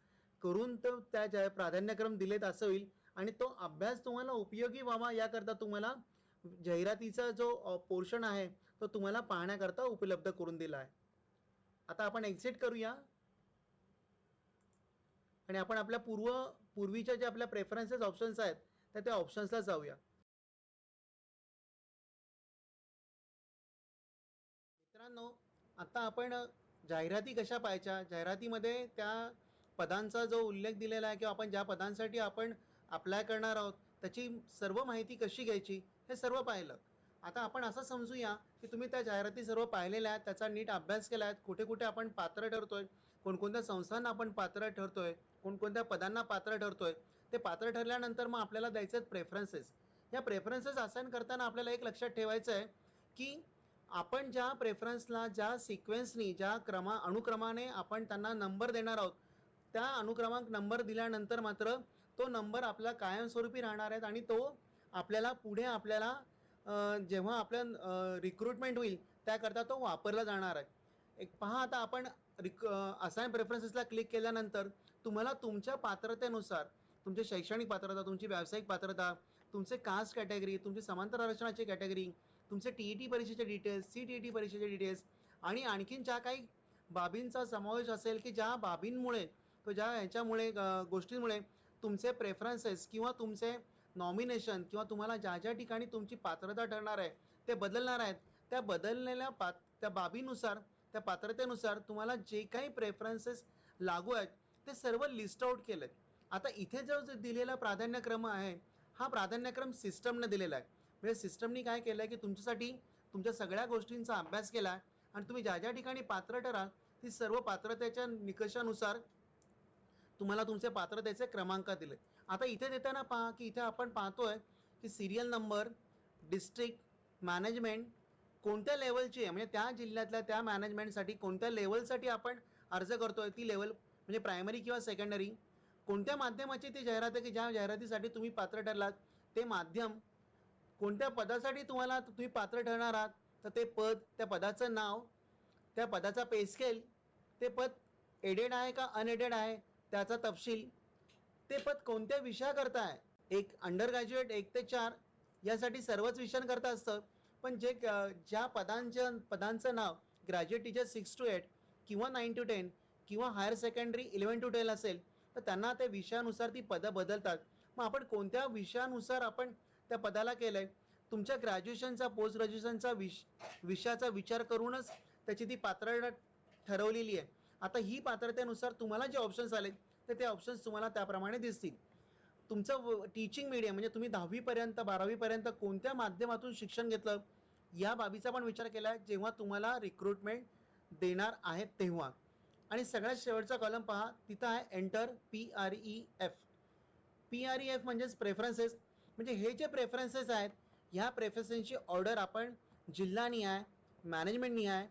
करून तो त्या प्राधान्यक्रम दिलेत असं होईल आणि तो अभ्यास तुम्हाला उपयोगी व्हावा याकरता तुम्हाला जाहिरातीचा जो पोर्शन आहे तो तुम्हाला पाहण्याकरता उपलब्ध करून दिला आहे. आता आपण एक्झिट करूया आणि आपण आपल्या पूर्वीच्या जे आपल्या प्रेफरन्सेस ऑप्शन्स आहेत तर त्या ऑप्शन्सला जाऊया. मित्रांनो, आता आपण जाहिराती कशा पाहायच्या, जाहिरातीमध्ये त्या पदांचा जो उल्लेख दिलेला आहे किंवा आपण ज्या पदांसाठी आपण अप्लाय करणार आहोत त्याची सर्व माहिती कशी घ्यायची हे सर्व पाहिलं. आता आपण असं समजूया की तुम्ही त्या जाहिराती सर्व पाहिलेल्या आहेत, त्याचा नीट अभ्यास केला आहे, कुठे कुठे आपण पात्र ठरतोय, कोणकोणत्या संस्थांना आपण पात्र ठरतोय, कोणकोणत्या पदांना पात्र ठरतोय. ते पात्र ठरल्यानंतर मग आपल्याला द्यायचे आहेत प्रेफरन्सेस. या प्रेफरन्सेस असाइन करताना आपल्याला एक लक्षात ठेवायचं आहे की आपण ज्या प्रेफरन्सला ज्या सिक्वेन्सनी ज्या अनुक्रमाने आपण त्यांना नंबर देणार आहोत, त्या अनुक्रमांक नंबर दिल्यानंतर मात्र तो नंबर आपला कायमस्वरूपी राहणार आहे आणि तो आपल्याला पुढे जेव्हा आपल्या रिक्रुटमेंट होईल त्याकरता तो वापरला जाणार आहे. एक पहा, आता आपण असाइन प्रेफरन्सेसला क्लिक केल्यानंतर तुम्हाला तुमच्या पात्रतेनुसार तुमची शैक्षणिक पात्रता, तुमची व्यावसायिक पात्रता, तुमचे कास्ट कॅटेगरी, तुमची समांतर आरक्षणाची कॅटेगरी, तुमचे TET परीक्षेचे डिटेल्स, CTET परीक्षेचे डिटेल्स आणि आणखीन ज्या काही बाबींचा समावेश असेल की ज्या बाबींमुळे ह्याच्यामुळे गोष्टींमुळे तुमचे प्रेफरन्सेस किंवा तुमचे नॉमिनेशन किंवा तुम्हाला ज्या ठिकाणी तुमची पात्रता ठरणार आहे ते बदलणार आहेत, त्या बदललेल्या त्या बाबीनुसार, त्या पात्रतेनुसार तुम्हाला जे काही प्रेफरन्सेस लागू आहेत ते सर्व लिस्ट आउट केलेत. आता इथे जो दिलेला प्राधान्यक्रम आहे हा प्राधान्यक्रम सिस्टमने दिलेला आहे. म्हणजे सिस्टमनी काय केलं आहे की तुमच्यासाठी तुमच्या सगळ्या गोष्टींचा अभ्यास केला आहे आणि तुम्ही ज्या ठिकाणी पात्र ठराल ती सर्व पात्रतेच्या निकषानुसार तुम्हाला तुमचे पात्रतेचे क्रमांक दिले. आता इथे देताना पहा की इथे आपण पाहतोय की सिरियल नंबर, डिस्ट्रिक्ट, मॅनेजमेंट कोणत्या लेवलची आहे, म्हणजे त्या जिल्ह्यातल्या त्या मॅनेजमेंटसाठी कोणत्या लेवलसाठी आपण अर्ज करतोय, ती लेवल म्हणजे प्रायमरी किंवा सेकंडरी, कोणत्या माध्यमाची ती जाहिरात आहे की ज्या जाहिरातीसाठी तुम्ही पात्र ठरलात, ते माध्यम, कोणत्या पदासाठी तुम्ही पात्र ठरणार आहात तर ते पद, त्या पदाचं नाव, त्या पदाचा पे स्केल, ते पद एडेड आहे का अनएडेड आहे त्याचा तपशील, ते पद कोणत्या विषयाकरता आहे, एक अंडर ग्रॅज्युएट 1 ते 4 यासाठी सर्वच विषयांकरता असतं, पण ज्या पदांचं नाव ग्रॅज्युएट टीचर 6 to 8 किंवा 9 to 10 किंवा हायर सेकंडरी 11 to 12 असेल तर त्यांना त्या विषयानुसार ती पदं बदलतात. मग आपण कोणत्या विषयानुसार आपण त्या पदाला केलंय, तुमच्या ग्रॅज्युएशनचा, पोस्ट ग्रॅज्युएशनचा विषयाचा विचार करूनच त्याची ती पात्रता ठरवलेली आहे. आता ही पात्रतेनुसार तुम्हाला जे ऑप्शन्स आले तर ते ऑप्शन्स तुम्हाला त्याप्रमाणे दिसतील. तुमचं टीचिंग मीडियम म्हणजे तुम्ही 10वी पर्यंत 12वी पर्यंत कोणत्या माध्यमातून शिक्षण घेतलं या बाबीचा पण विचार केला आहे जेव्हा तुम्हाला रिक्रुटमेंट देणार आहेत तेव्हा. आणि सगळ्यात शेवटचा कॉलम पहा, तिथं आहे एंटर PREF. PREF म्हणजेच प्रेफरन्सेस. म्हणजे हे जे प्रेफरन्सेस आहेत ह्या प्रेफरन्सेसची ऑर्डर आपण जिल्हानिहाय, मॅनेजमेंट निहाय,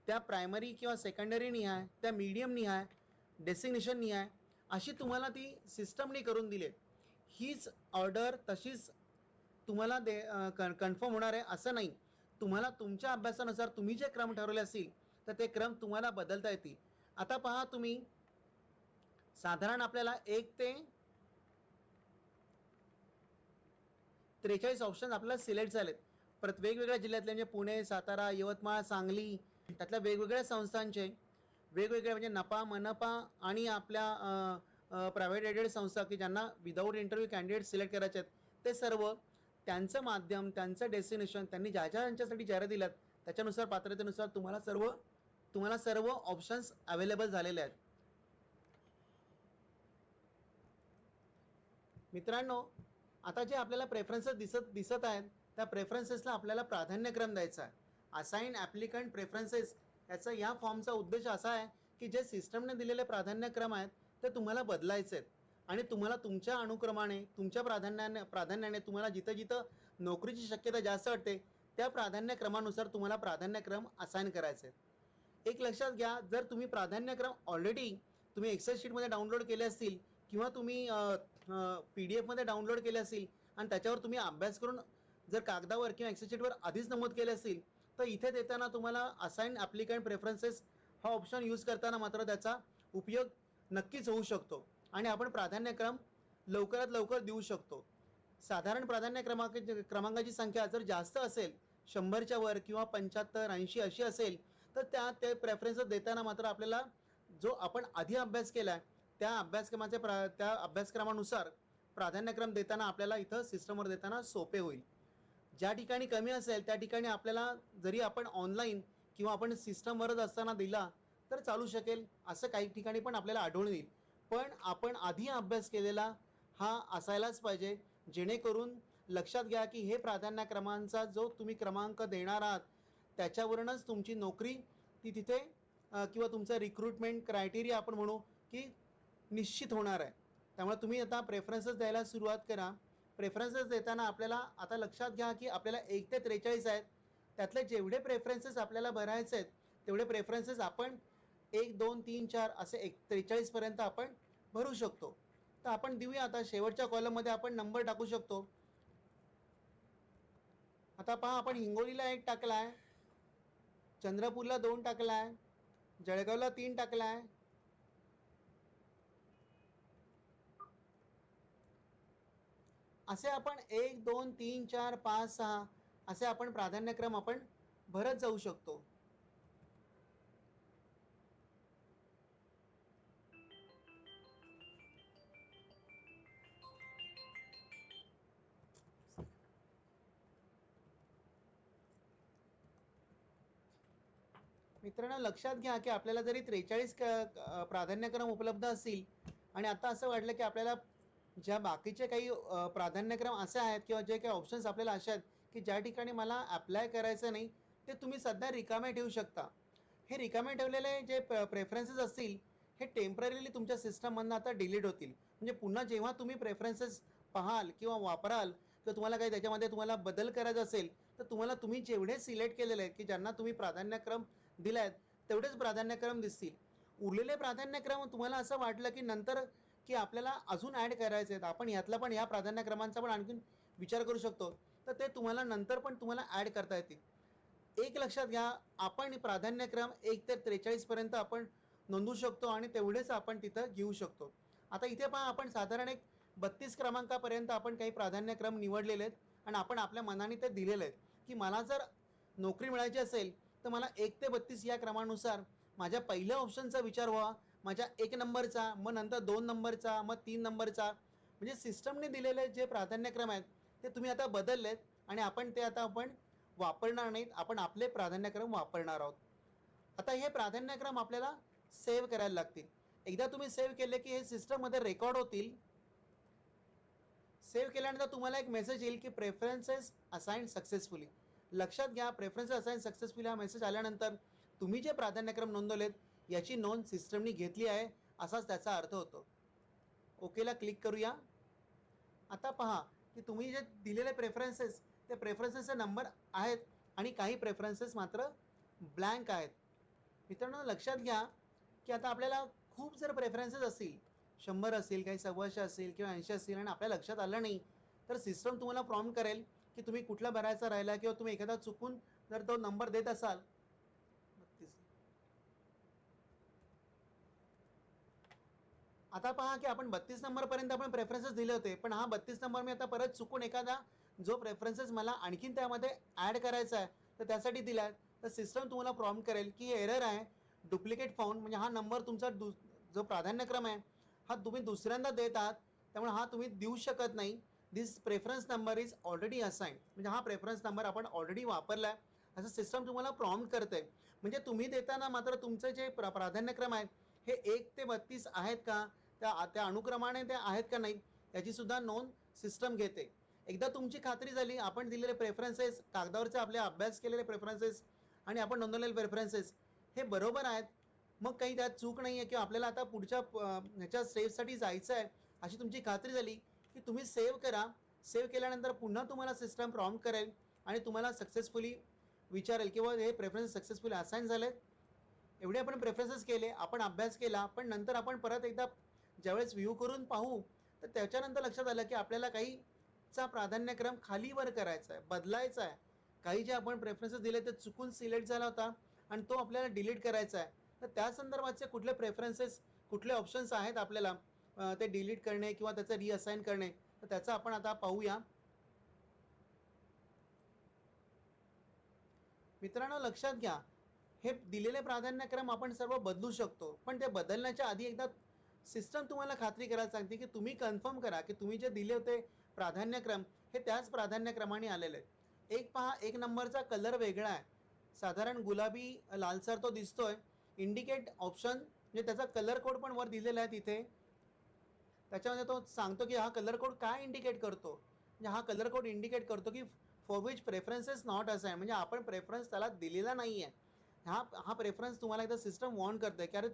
त्या प्रायमरी किंवा सेकंडरी निहाय, त्या मीडियम निहाय, डेसिग्नेशन निहाय अशी तुम्हाला ती सिस्टमनी करून दिली. हीच ऑर्डर तशीच तुम्हाला कन्फर्म होणार आहे असं नाही. तुम्हाला तुमच्या अभ्यासानुसार तुम्ही जे क्रम ठरवले असतील तर ते क्रम तुम्हाला बदलता येतील. आता पहा तुम्ही, साधारण आपल्याला 1 ते 43 ऑप्शन आपल्याला सिलेक्ट झालेत. परत वेगवेगळ्या जिल्ह्यातले म्हणजे पुणे, सातारा, यवतमाळ, सांगली, त्यातल्या वेगवेगळ्या संस्थांचे वेगवेगळे म्हणजे नपा, मनपा आणि आपल्या प्रायव्हेट एडेड संस्था की ज्यांना विदाऊट इंटरव्ह्यू कॅन्डिडेट सिलेक्ट करायचे आहेत, ते सर्व त्यांचं माध्यम, त्यांचं डेस्टिनेशन, त्यांनी ज्या ज्या यांच्यासाठी जाहिरात दिल्यात त्याच्यानुसार पात्रतेनुसार तुम्हाला सर्व ऑप्शन्स अवेलेबल झालेले आहेत. मित्रांनो, आता जे आपल्याला प्रेफरन्सेस दिसत आहेत त्या प्रेफरन्सेसला आपल्याला प्राधान्यक्रम द्यायचा आहे. असाइन ॲप्लिकंट प्रेफरन्सेस याचा या फॉर्मचा उद्देश असा आहे की जे सिस्टमने दिलेले प्राधान्यक्रम आहेत ते तुम्हाला बदलायचे आहेत आणि तुम्हाला तुमच्या अनुक्रमाने, तुमच्या प्राधान्याने तुम्हाला जिथं जिथं नोकरीची शक्यता जास्त वाटते त्या प्राधान्यक्रमानुसार तुम्हाला प्राधान्यक्रम असाइन करायचे आहेत. एक लक्षात घ्या, जर तुम्ही प्राधान्यक्रम ऑलरेडी तुम्ही एक्सेल शीटमध्ये डाउनलोड केले असतील किंवा तुम्ही PDF मध्ये डाउनलोड केले असतील आणि त्याच्यावर तुम्ही अभ्यास करून जर कागदावर किंवा एक्सेल शीटवर आधीच नमूद केले असतील तर इथे देताना तुम्हाला असाइन ॲप्लिकंट प्रेफरन्सेस हा ऑप्शन यूज करताना मात्र त्याचा उपयोग नक्कीच होऊ शकतो आणि आपण प्राधान्यक्रम लवकरात लवकर देऊ शकतो. साधारण प्राधान्य क्रमांकाची संख्या जर जास्त असेल, 100च्या वर किंवा 75, 80 अशी असेल तर ते प्रेफरन्सेस देताना मात्र आपल्याला जो आपण आधी अभ्यास केला त्या अभ्यासक्रमानुसार प्राधान्यक्रम देताना आपल्याला इथं सिस्टमवर देताना सोपे होईल. ज्या ठिकाणी कमी असेल त्या ठिकाणी आपल्याला जरी आपण ऑनलाईन किंवा आपण सिस्टमवरच असताना दिला तर चालू शकेल, असं काही ठिकाणी पण आपल्याला आढळून येईल. पण आपण आधी अभ्यास केलेला हा असायलाच पाहिजे, जेणेकरून लक्षात घ्या की हे प्राधान्यक्रमांचा जो तुम्ही क्रमांक देणार आहात त्याच्यावरूनच तुमची नोकरी ती तिथे किंवा तुमचं रिक्रुटमेंट क्रायटेरिया आपण म्हणू की निश्चित होणार आहे. त्यामुळे तुम्ही आता प्रेफरन्सेस द्यायला सुरुवात करा. प्रेफरन्सेस देताना आपल्याला आता लक्षात घ्या की आपल्याला 1 ते 43 आहेत, त्यातले जेवढे प्रेफरन्सेस आपल्याला भरायचे आहेत तेवढे प्रेफरन्सेस आपण 1, 2, 3, 4 असे 43 पर्यंत आपण भरू शकतो. तर आपण देऊया, आता शेवटच्या कॉलममध्ये आपण नंबर टाकू शकतो. आता पहा, आपण हिंगोलीला 1 टाकलाय, चंद्रपूरला 2 टाकलाय, जळगावला 3 टाकलाय, असे आपण 1, 2, 3, 4, 5, 6 असे आपण प्राधान्यक्रम आपण भरत जाऊ शकतो. मित्रांनो, लक्षात घ्या की आपल्याला जरी 43 प्राधान्यक्रम उपलब्ध असतील आणि आता असं वाटलं की आपल्याला ज्या बाकीचे काही प्राधान्यक्रम असे आहेत किंवा जे काही ऑप्शन्स आपल्याला असे आहेत की ज्या ठिकाणी मला अप्लाय करायचं नाही ते तुम्ही सध्या रिकामे ठेवू शकता. हे रिकामे ठेवलेले जे प्रेफरन्सेस असतील हे टेम्पररीली तुमच्या सिस्टममधनं आता डिलीट होतील. म्हणजे पुन्हा जेव्हा तुम्ही प्रेफरन्सेस पाहाल किंवा वापराल किंवा तुम्हाला काही त्याच्यामध्ये तुम्हाला बदल करायचा असेल तर तुम्हाला तुम्ही जेवढे सिलेक्ट केलेले आहेत की ज्यांना तुम्ही प्राधान्यक्रम दिलायत तेवढेच प्राधान्यक्रम दिसतील. उरलेले प्राधान्यक्रम तुम्हाला असं वाटलं की नंतर की आपल्याला अजून ॲड करायचे आहेत, आपण यातला पण या प्राधान्यक्रमांचा पण आणखीन विचार करू शकतो, तर ते तुम्हाला नंतर पण तुम्हाला ॲड करता येतील. एक लक्षात घ्या, आपण प्राधान्यक्रम 1 ते 43 पर्यंत आपण नोंदवू शकतो आणि तेवढेच आपण तिथं घेऊ शकतो. आता इथे पहा, आपण साधारण एक 32 क्रमांकापर्यंत आपण काही प्राधान्यक्रम निवडलेले आहेत आणि आपण आपल्या मनाने ते दिलेले आहेत की मला जर नोकरी मिळायची असेल तर मला 1 ते 32 या क्रमानुसार माझ्या पहिल्या ऑप्शनचा विचार व्हावा, माझ्या 1 नंबरचा, मग नंतर 2 नंबरचा, मग 3 नंबरचा. म्हणजे सिस्टमने दिलेले जे प्राधान्यक्रम आहेत ते तुम्ही आता बदललेत आणि आपण ते आता आपण वापरणार नाहीत, आपण आपले प्राधान्यक्रम वापरणार आहोत. आता हे प्राधान्यक्रम आपल्याला सेव्ह करायला लागतील. एकदा तुम्ही सेव्ह केले की हे सिस्टममध्ये रेकॉर्ड होतील. सेव्ह केल्यानंतर तुम्हाला एक मेसेज येईल की प्रेफरन्सेस असाइन्ड सक्सेसफुली. लक्षात घ्या, प्रेफरन्सेस असाइन्ड सक्सेसफुली हा मेसेज आल्यानंतर तुम्ही जे प्राधान्यक्रम नोंदवलेत याची नोंद सिस्टमने घेतली आहे असाच त्याचा अर्थ होतो. ओकेला क्लिक करूया. आता पहा की तुम्ही जे दिलेले प्रेफरन्सेस ते प्रेफरन्सेसचे नंबर आहेत आणि काही प्रेफरन्सेस मात्र ब्लँक आहेत. मित्रांनो, लक्षात घ्या की आता आपल्याला खूप जर प्रेफरन्सेस असतील, 100 असेल, काही 125 असेल किंवा 80 असेल आणि आपल्या लक्षात आलं नाही, तर सिस्टम तुम्हाला प्रॉम्प्ट करेल की तुम्ही कुठला भरायचा राहिला किंवा तुम्ही एखादा चुकून जर तो नंबर देत असाल. 32. आता पहा की आपण 32 नंबरपर्यंत आपण प्रेफरन्सेस दिले होते, पण हा 32 नंबर मी आता परत चुकून एखादा जो प्रेफरन्सेस मला आणखीन त्यामध्ये ॲड करायचा आहे तर त्यासाठी दिला आहे, तर सिस्टम तुम्हाला प्रॉम्प्ट करेल की एरर आहे, डुप्लिकेट फाउंड. म्हणजे हा नंबर तुमचा जो प्राधान्यक्रम आहे हा तुम्ही दुसऱ्यांदा देत आहात, त्यामुळे हा तुम्ही देऊ शकत नाही. This preference number is already assigned. म्हणजे हा प्रेफरन्स नंबर आपण ऑलरेडी वापरला आहे असं सिस्टम तुम्हाला प्रॉम्प्ट करते. म्हणजे तुम्ही देताना मात्र तुमचे जे प्राधान्यक्रम आहेत हे 1 ते 32 आहेत का, त्या अनुक्रमाने ते आहेत का नाही याची सुद्धा नोंद सिस्टम घेते. एकदा तुमची खात्री झाली, आपण दिलेले प्रेफरन्सेस, कागदावरचे आपले अभ्यास केलेले प्रेफरन्सेस आणि आपण नोंदवलेले प्रेफरन्सेस हे बरोबर आहेत, मग काही त्यात चूक नाही आहे किंवा आपल्याला आता पुढच्या ह्याच्या स्टेपसाठी जायचं आहे अशी तुमची खात्री झाली की तुम्ही सेव्ह करा. सेव्ह केल्यानंतर पुन्हा तुम्हाला सिस्टम प्रॉम्प्ट करेल आणि तुम्हाला सक्सेसफुली विचारेल किंवा हे प्रेफरन्स सक्सेसफुली असाइन झालेत. एवढे आपण प्रेफरन्सेस केले, आपण अभ्यास केला, पण नंतर आपण परत एकदा ज्यावेळेस व्ह्यू करून पाहू तर त्याच्यानंतर लक्षात आलं की आपल्याला काहीचा प्राधान्यक्रम खालीवर करायचा आहे, बदलायचा आहे. काही जे आपण प्रेफरन्सेस दिले ते चुकून सिलेक्ट झाला होता आणि तो आपल्याला डिलीट करायचा आहे. तर त्या संदर्भाचे कुठले प्रेफरन्सेस, कुठले ऑप्शन्स आहेत आपल्याला ते डिलीट करणे किंवा त्याचं रिअसाइन करणे, तर त्याचं आपण आता पाहूया. मित्रांनो लक्षात घ्या, हे दिलेले प्राधान्यक्रम आपण सर्व बदलू शकतो, पण ते बदलण्याच्या आधी एकदा सिस्टम तुम्हाला खात्री करायला सांगते की तुम्ही कन्फर्म करा की तुम्ही जे दिले होते प्राधान्यक्रम हे त्याच प्राधान्यक्रमाने आलेले आहेत. एक पहा, एक नंबरचा कलर वेगळा आहे, साधारण गुलाबी लालसर तो दिसतोय. इंडिकेट ऑप्शन म्हणजे त्याचा कलर कोड पण वर दिलेला आहे तिथे, त्याच्यामध्ये तो सांगतो की हा कलर कोड काय इंडिकेट करतो. म्हणजे हा कलर कोड इंडिकेट करतो की for which preferences not assign, म्हणजे आपण प्रेफरन्स त्याला दिलेला नाही आहे. हा प्रेफरन्स तुम्हाला एकदा सिस्टम वॉर्न करते की अरे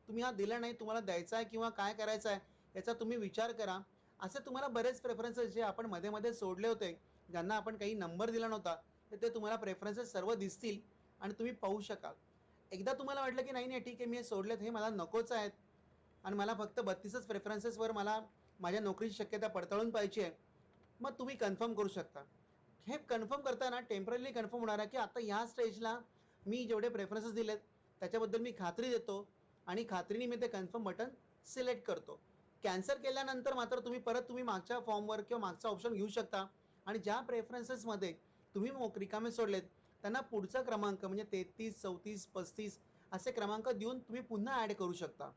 तुम्ही हा दिला नाही, तुम्हाला द्यायचा आहे किंवा काय करायचं आहे याचा तुम्ही विचार करा. असे तुम्हाला बरेच प्रेफरन्सेस जे आपण मध्ये मध्ये सोडले होते, ज्यांना आपण काही नंबर दिला नव्हता, तर ते तुम्हाला प्रेफरन्सेस सर्व दिसतील आणि तुम्ही पाहू शकाल. एकदा तुम्हाला वाटलं की नाही नाही ठीक आहे मी हे सोडलेत, हे मला नकोच आहेत आणि मला फक्त 32च प्रेफरन्सेसवर मला माझ्या नोकरीची शक्यता पडताळून पाहिजे आहे, मग तुम्ही कन्फर्म करू शकता. हे कन्फर्म करताना टेम्पररी कन्फर्म होणार आहे की आता ह्या स्टेजला मी जेवढे प्रेफरन्सेस दिलेत त्याच्याबद्दल मी खात्री देतो आणि खात्रीने मी ते कन्फर्म बटन सिलेक्ट करतो. कॅन्सल केल्यानंतर मात्र तुम्ही मागच्या फॉर्मवर किंवा मागचा ऑप्शन घेऊ शकता आणि ज्या प्रेफरन्सेसमध्ये तुम्ही रिकामे सोडलेत त्यांना पुढचा क्रमांक म्हणजे 33, 34, 35 असे क्रमांक देऊन तुम्ही पुन्हा ॲड करू शकता.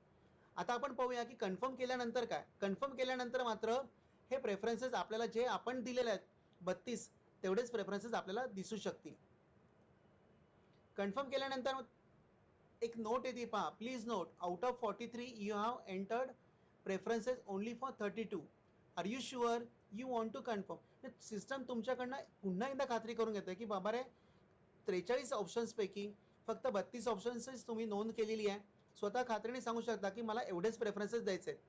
आता आपण पाहूया की कन्फर्म केल्यानंतर काय. कन्फर्म केल्यानंतर मात्र हे प्रेफरन्सेस आपल्याला जे आपण दिलेले आहेत 32 तेवढेच प्रेफरन्सेस आपल्याला दिसू शकतील. कन्फर्म केल्यानंतर एक नोट येते पहा, please note out of 43 you have entered preferences only for 32. Are you sure you want to confirm. System तुमच्याकडनं पुन्हा एकदा खात्री करून घेते की बाबा रे 43 ऑप्शन्सपैकी फक्त 32 ऑप्शन्सच तुम्ही नोंद केलेली आहे. स्वतः खात्रीने सांगू शकता की मला एवढेच प्रेफरन्सेस द्यायचे आहेत.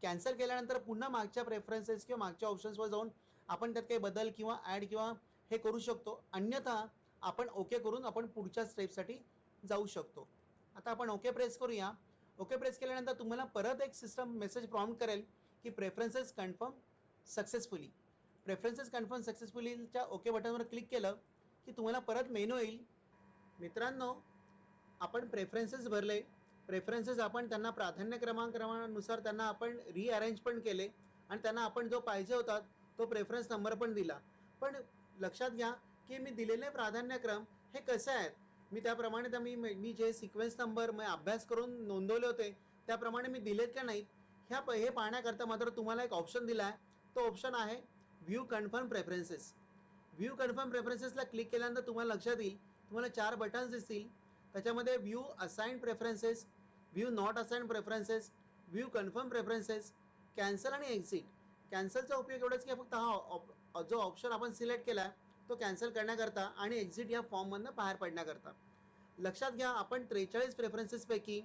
कॅन्सल केल्यानंतर पुन्हा मागच्या प्रेफरन्सेस किंवा मागच्या ऑप्शन्सवर जाऊन आपण त्यात काही बदल किंवा ॲड किंवा हे करू शकतो. अन्यथा आपण ओके करून आपण पुढच्या स्टेपसाठी जाऊ शकतो. आता आपण ओके प्रेस करूया. ओके प्रेस केल्यानंतर तुम्हाला परत एक सिस्टम मेसेज प्रॉम्प्ट करेल की preferences confirm successfully. Preferences confirm सक्सेसफुलीच्या ओके बटनवर क्लिक केलं की तुम्हाला परत मेनू येईल. मित्रांनो आपण प्रेफरन्सेस भरले, प्रेफरन्सेस आपण त्यांना प्राधान्यक्रमानुसार त्यांना आपण रिअरेंज पण केले आणि त्यांना आपण जो पाहिजे होता तो प्रेफरन्स नंबर पण दिला. पण लक्षात घ्या की मी दिलेले प्राधान्यक्रम हे कसे आहेत, मी त्याप्रमाणे मी जे सिक्वेन्स नंबर मी अभ्यास करून नोंदवले होते त्याप्रमाणे मी दिलेत का नाहीत हे पाहण्याकरता मात्र तुम्हाला एक ऑप्शन दिला आहे. तो ऑप्शन आहे view confirm preferences. View confirm प्रेफरन्सेसला क्लिक केल्यानंतर तुम्हाला लक्षात येईल, तुम्हाला 4 बटन्स दिसतील. त्याच्यामध्ये view assign preferences, view not assign preferences, view confirm preferences, cancel आणि एक्झिट. कॅन्सलचा उपयोग एवढाच की फक्त हा जो ऑप्शन आपण सिलेक्ट केला आहे तो कॅन्सल करण्याकरता आणि एक्झिट या फॉर्ममधनं बाहेर पडण्याकरता. लक्षात घ्या आपण 43 प्रेफरन्सेसपैकी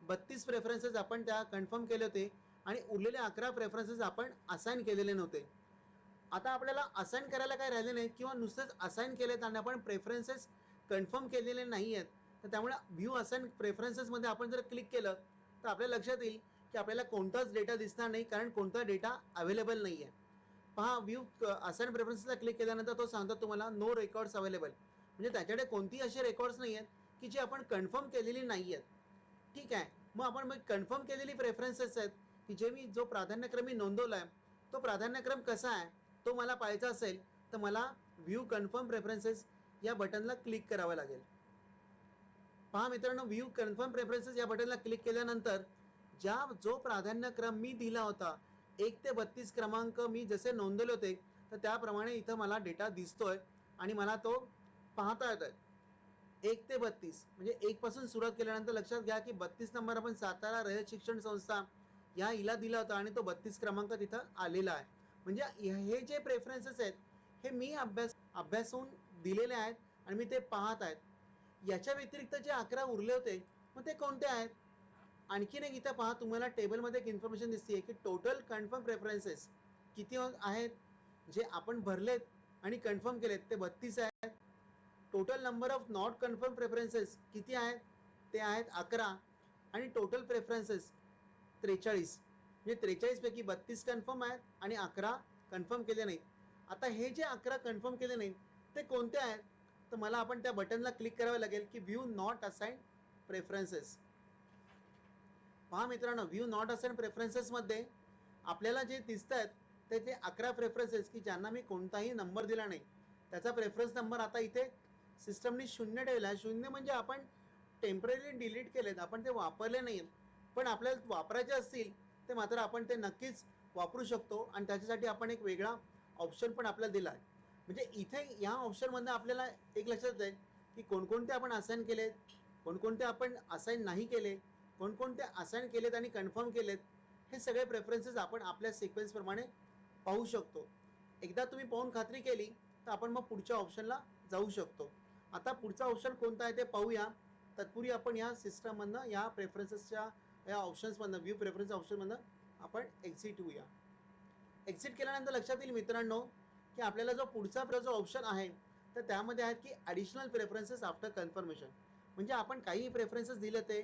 32 प्रेफरन्सेस आपण त्या कन्फर्म केले होते आणि उरलेले 11 प्रेफरन्सेस आपण असाइन केलेले नव्हते. आता आपल्याला असाइन करायला काय राहिले नाही किंवा नुसतेच असाइन केलेत आणि आपण प्रेफरन्सेस कन्फर्म केलेले नाही आहेत, तर त्यामुळे व्ह्यू असाइन प्रेफरन्सेसमध्ये आपण जर क्लिक केलं तर आपल्या लक्षात येईल की आपल्याला कोणताच डेटा दिसणार नाही, कारण कोणता डेटा अवेलेबल नाही आहे. पहा, व्ह्यू असाइन प्रेफरन्सेसला क्लिक केल्यानंतर तो सांगतो तुम्हाला नो रेकॉर्ड्स अवेलेबल, म्हणजे त्याच्याकडे कोणतीही असे रेकॉर्ड्स नाही आहेत की जे आपण कन्फर्म केलेली नाही आहेत. ठीक आहे, मग कन्फर्म केलेली प्रेफरन्सेस आहेत की जे मी जो प्राधान्यक्रम मी नोंदवला आहे तो प्राधान्यक्रम कसा आहे तो मला पाहायचा असेल तर मला व्ह्यू कन्फर्म प्रेफरन्सेस या बटनला क्लिक करावं लागेल. पहा मित्रांनो, व्ह्यू कन्फर्म प्रेफरन्सेस या बटनला क्लिक केल्यानंतर जो प्राधान्यक्रम मी दिला होता 1 ते 32 क्रमांक मी जसे नोंदवले होते तर त्याप्रमाणे इथं मला डेटा दिसतोय आणि मला तो पाहता येतोय. 1 ते 32 म्हणजे 1 पासून सुरुवात केल्यानंतर लक्षात घ्या की 32 नंबर आपण सातारा रयत शिक्षण संस्था या हिला दिला होता आणि तो 32 क्रमांक तिथं आलेला आहे. म्हणजे हे जे प्रेफरन्सेस आहेत हे मी अभ्यासून दिलेले आहेत आणि मी ते पाहत आहेत. याच्या व्यतिरिक्त जे 11 उरले होते मग ते कोणते आहेत? आणखीन एक इथं पहा, तुम्हाला टेबलमध्ये एक इन्फॉर्मेशन दिसते की टोटल कन्फर्म प्रेफरन्सेस किती आहेत जे आपण भरलेत आणि कन्फर्म केलेत ते 32 आहेत. Total number of not confirm preferences किती आहेत? ते आहेत 11 आणि टोटल प्रेफरन्सेस 43. म्हणजे 43 पैकी 32 कन्फर्म आहेत आणि 11 कन्फर्म केले नाहीत. आता हे जे 11 कन्फर्म केले नाहीत ते कोणते आहेत? तर मला आपण त्या बटनला क्लिक करावं लागेल की व्ह्यू नॉट असाइन प्रेफरन्सेस. पहा मित्रांनो, व्ह्यू नॉट असाइन प्रेफरन्सेस मध्ये आपल्याला जे दिसत आहेत ते 11 प्रेफरन्सेस की ज्यांना मी कोणताही नंबर दिला नाही. त्याचा प्रेफरन्स नंबर आता इथे सिस्टमने 0 ठेवला आहे. 0 म्हणजे आपण टेम्पररी डिलीट केलेत, आपण ते वापरले नाहीत, पण आपल्याला वापरायचे असतील ते मात्र आपण ते नक्कीच वापरू शकतो आणि त्याच्यासाठी आपण एक वेगळा ऑप्शन पण आपल्याला दिला आहे. म्हणजे इथे या ऑप्शनमधनं आपल्याला एक लक्षात आहे की कोणकोणते आपण असाइन केलेत, कोणकोणते आपण असाइन नाही केले, कोणकोणते असाइन केलेत आणि कन्फर्म केलेत, हे सगळे प्रेफरन्सेस आपण आपल्या सिक्वेन्स प्रमाणे पाहू शकतो. एकदा तुम्ही पाहून खात्री केली तर आपण मग पुढच्या ऑप्शनला जाऊ शकतो. आता पुढचा ऑप्शन कोणता आहे ते पाहूया. तत्पूर्वी आपण या सिस्टममधनं या प्रेफरन्सेसच्या या ऑप्शन्समधनं व्ह्यू प्रेफरन्स ऑप्शनमधनं आपण एक्झिट होऊया. एक्झिट केल्यानंतर लक्षात येईल मित्रांनो की आपल्याला जो पुढचा जो ऑप्शन आहे तर त्यामध्ये आहेत की ॲडिशनल प्रेफरन्सेस आफ्टर कन्फर्मेशन. म्हणजे आपण काही प्रेफरन्सेस दिले ते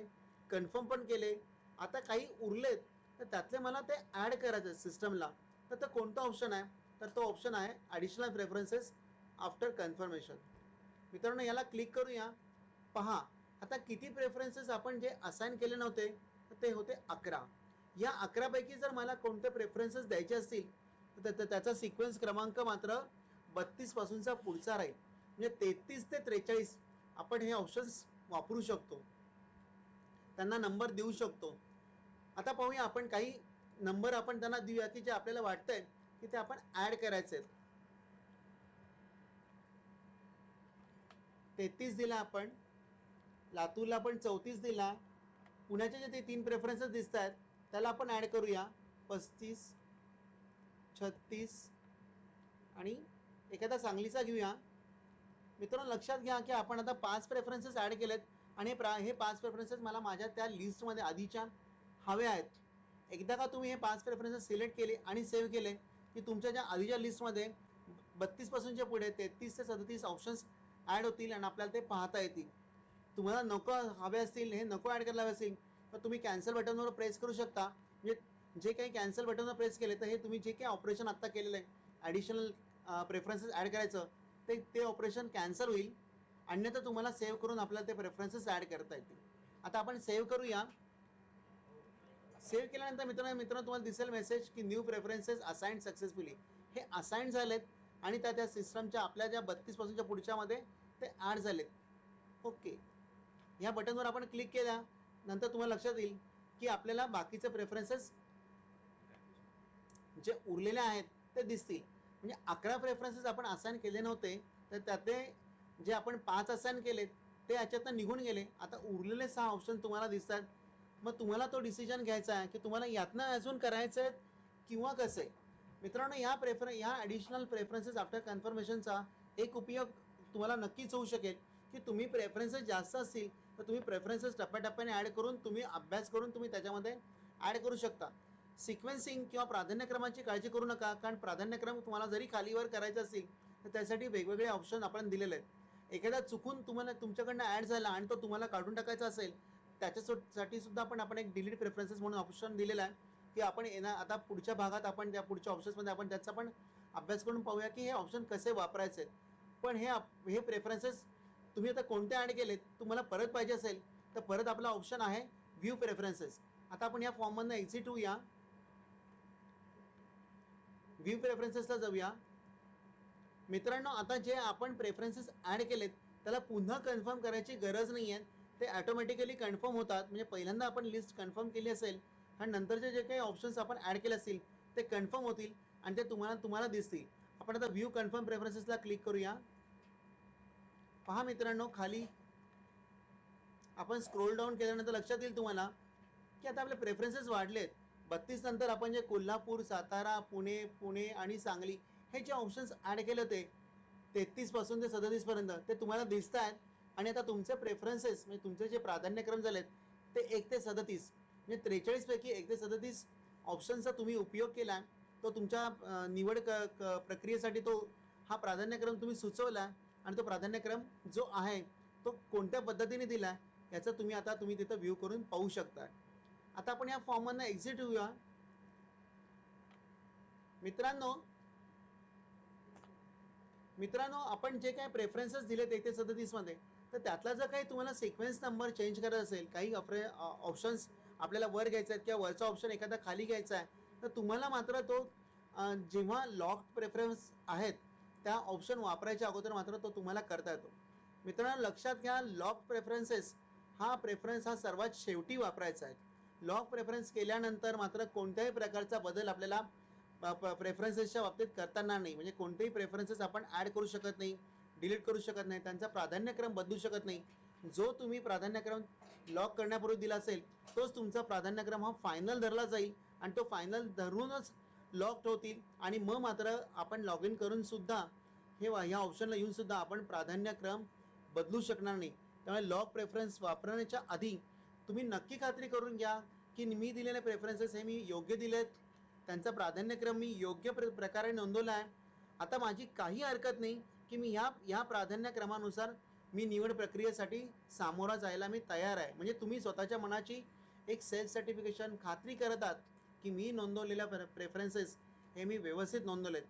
कन्फर्म पण केले, आता काही उरलेत तर त्यातले मला ते ॲड करायचे सिस्टमला. तर कोणता ऑप्शन आहे? तर तो ऑप्शन आहे ॲडिशनल प्रेफरन्सेस आफ्टर कन्फर्मेशन. मित्रांनो, याला क्लिक करूया. पहा, आता किती प्रेफरन्सेस आपण जे असाइन केले नव्हते ते होते 11. या 11 पैकी जर मला कोणते प्रेफरन्सेस द्यायचे असतील तर त्याचा सिक्वेन्स क्रमांक मात्र 32 पासूनचा पुढचा राहील. म्हणजे 33 ते 43 आपण हे ऑप्शन्स वापरू शकतो, त्यांना नंबर देऊ शकतो. आता पाहूया, आपण काही नंबर आपण त्यांना देऊया की जे आपल्याला वाटतंय की ते आपण ऍड करायचे आहेत. 33 दिला आपण, लातूरला पण 34 दिला, पुण्याचे जे ते 3 प्रेफरन्सेस दिसत आहेत त्याला आपण ऍड करूया 35, 36 आणि एखादा सांगलीचा घेऊया. मित्रांनो, लक्षात घ्या की आपण आता 5 प्रेफरन्सेस ऍड केलेत आणि हे 5 प्रेफरन्सेस मला माझ्या त्या लिस्टमध्ये आधीच्या हवे आहेत. एकदा का तुम्ही हे 5 प्रेफरन्सेस सिलेक्ट केले आणि सेव्ह केले की तुमच्या ज्या आधीच्या लिस्टमध्ये 32 पासूनच्या पुढे 33 ते 37 ऑप्शन्स ऍड होतील आणि आपल्याला ते पाहता येतील. तुम्हाला नको हवे असतील, हे नको ऍड करायला हवे असतील तर तुम्ही कॅन्सल बटनवर प्रेस करू शकता. म्हणजे जे काही कॅन्सल बटनवर प्रेस केले तर हे तुम्ही जे काही ऑपरेशन आता केलेलं आहे ॲडिशनल प्रेफरन्सेस ऍड करायचं ते ऑपरेशन कॅन्सल होईल. अन्यथा तुम्हाला सेव्ह करून आपल्याला ते प्रेफरन्सेस ऍड करता येतील. आता आपण सेव्ह करूया. सेव्ह केल्यानंतर मित्रांनो तुम्हाला दिसेल मेसेज की न्यू प्रेफरन्सेस असाइन्ड सक्सेसफुली. हे असाइन्ड झालेत आणि त्या सिस्टमच्या आपल्या ज्या 32 पासूनच्या पुढच्या मध्ये ते ऍड झालेत. ओके, या बटनवर आपण क्लिक केल्यानंतर तुम्हाला लक्षात येईल की आपल्याला बाकीचे प्रेफरन्सेस जे उरलेले आहेत ते दिसतील. म्हणजे 11 प्रेफरन्सेस आपण असाइन केले नव्हते तर त्यातले जे आपण 5 असाइन केलेत ते याच्यातनं निघून गेले. आता उरलेले 6 ऑप्शन तुम्हाला दिसतात. मग तुम्हाला तो डिसिजन घ्यायचा आहे की तुम्हाला यातनं अजून करायचं आहे किंवा कसं आहे. मित्रांनो, या ॲडिशनल प्रेफरन्सेस आफ्टर कन्फर्मेशनचा एक उपयोग तुम्हाला नक्कीच होऊ शकेल की तुम्ही प्रेफरन्सेस जास्त असतील तर तुम्ही प्रेफरन्सेस टप्प्याटप्प्याने ॲड करून तुम्ही अभ्यास करून तुम्ही त्याच्यामध्ये ॲड करू शकता. सिक्वेन्सिंग किंवा प्राधान्यक्रमाची काळजी करू नका, कारण प्राधान्यक्रम तुम्हाला जरी खालीवर करायचा असेल तर त्यासाठी वेगवेगळे ऑप्शन आपण दिलेले आहेत. एखादा चुकून तुम्हाला तुमच्याकडनं ॲड झाला आणि तो तुम्हाला काढून टाकायचा असेल त्याच्यासाठी सुद्धा आपण एक डिलीट प्रेफरन्सेस म्हणून ऑप्शन दिलेला आहे की आपण आता पुढच्या भागात आपण त्या पुढच्या ऑप्शन्समध्ये आपण त्याचा पण अभ्यास करून पाहूया की हे ऑप्शन कसे वापरायचे. पण हे प्रेफरन्सेस तुम्ही आता कोणते ॲड केलेत, तुम्हाला परत पाहिजे असेल तर परत आपला ऑप्शन आहे व्ह्यू प्रेफरन्सेस. आता आपण या फॉर्ममधनं एक्झिट होऊया, व्ह्यू प्रेफरन्सेसला जाऊया. मित्रांनो, आता जे आपण प्रेफरन्सेस ॲड केलेत त्याला पुन्हा कन्फर्म करायची गरज नाही आहे, ते ॲटोमॅटिकली कन्फर्म होतात. म्हणजे पहिल्यांदा आपण लिस्ट कन्फर्म केली असेल आणि नंतरचे जे काही ऑप्शन्स आपण ॲड केले असतील ते कन्फर्म होतील आणि ते तुम्हाला दिसतील. आपण आता व्ह्यू कन्फर्म प्रेफरन्सेसला क्लिक करूया. पहा मित्रांनो, खाली आपण स्क्रोल डाऊन केल्यानंतर लक्षात येईल तुम्हाला की आता आपले प्रेफरन्सेस वाढलेत. 32 नंतर आपण जे कोल्हापूर, सातारा, पुणे आणि सांगली हे जे ऑप्शन्स ॲड केले होते 33 पासून ते 37 पर्यंत ते तुम्हाला दिसत आहेत. आणि आता तुमचे प्रेफरन्सेस म्हणजे तुमचे जे प्राधान्यक्रम झालेत ते 1 ते 37 म्हणजे 43 पैकी 1 ते 37 ऑप्शनचा तुम्ही उपयोग केला. तो तुमच्या निवड प्रक्रियेसाठी तो हा प्राधान्यक्रम तुम्ही सुचवला आणि तो प्राधान्यक्रम जो आहे तो कोणत्या पद्धतीने दिला याचा तुम्ही तिथं व्ह्यू करून पाहू शकता. आता आपण या फॉर्ममधनं एक्झिट होऊया. मित्रांनो, आपण जे काही प्रेफरन्सेस दिलेत 1 ते 37 मध्ये, तर त्यातला जर काही तुम्हाला सिक्वेन्स नंबर चेंज करायचा असेल, काही ऑप्शन्स आपल्याला वर घ्यायचे आहेत किंवा वरचा ऑप्शन एखादा खाली घ्यायचा आहे, तर तुम्हाला मात्र तो जेव्हा लॉक प्रेफरन्स आहेत त्या ऑप्शन वापरायच्या अगोदर मात्र तो तुम्हाला करता येतो. मित्रांनो, लक्षात घ्या, लॉक प्रेफरन्सेस हा प्रेफरन्स हा सर्वात शेवटी वापरायचा आहे. लॉक प्रेफरन्स केल्यानंतर मात्र कोणत्याही प्रकारचा बदल आपल्याला प्रेफरन्सेसच्या बाबतीत करताना नाही. म्हणजे कोणतेही प्रेफरन्सेस आपण ॲड करू शकत नाही, डिलीट करू शकत नाही, त्यांचा प्राधान्यक्रम बदलू शकत नाही. जो तुम्ही प्राधान्यक्रम लॉक करण्यापूर्वी दिला असेल तोच तुमचा प्राधान्यक्रम हा फायनल धरला जाईल आणि तो फायनल धरूनच लॉक होतील. आणि मग मात्र आपण लॉग इन करून सुद्धा ह्या ऑप्शनला येऊन सुद्धा आपण प्राधान्यक्रम बदलू शकणार नाही. त्यामुळे लॉक प्रेफरन्स वापरण्याच्या आधी तुम्ही नक्की खात्री करून घ्या की मी दिलेले प्रेफरन्सेस हे मी योग्य दिलेत, त्यांचा प्राधान्यक्रम मी योग्य प्रकारे नोंदवला आहे. आता माझी काही हरकत नाही की मी ह्या प्राधान्यक्रमानुसार मी निवड प्रक्रियेसाठी सामोरा जायला मी तयार आहे. म्हणजे तुम्ही स्वतःच्या मनाची एक सेल्फ सर्टिफिकेशन खात्री करत आहात की मी नोंदवलेल्या प्रेफरन्सेस हे मी व्यवस्थित नोंदवलेत.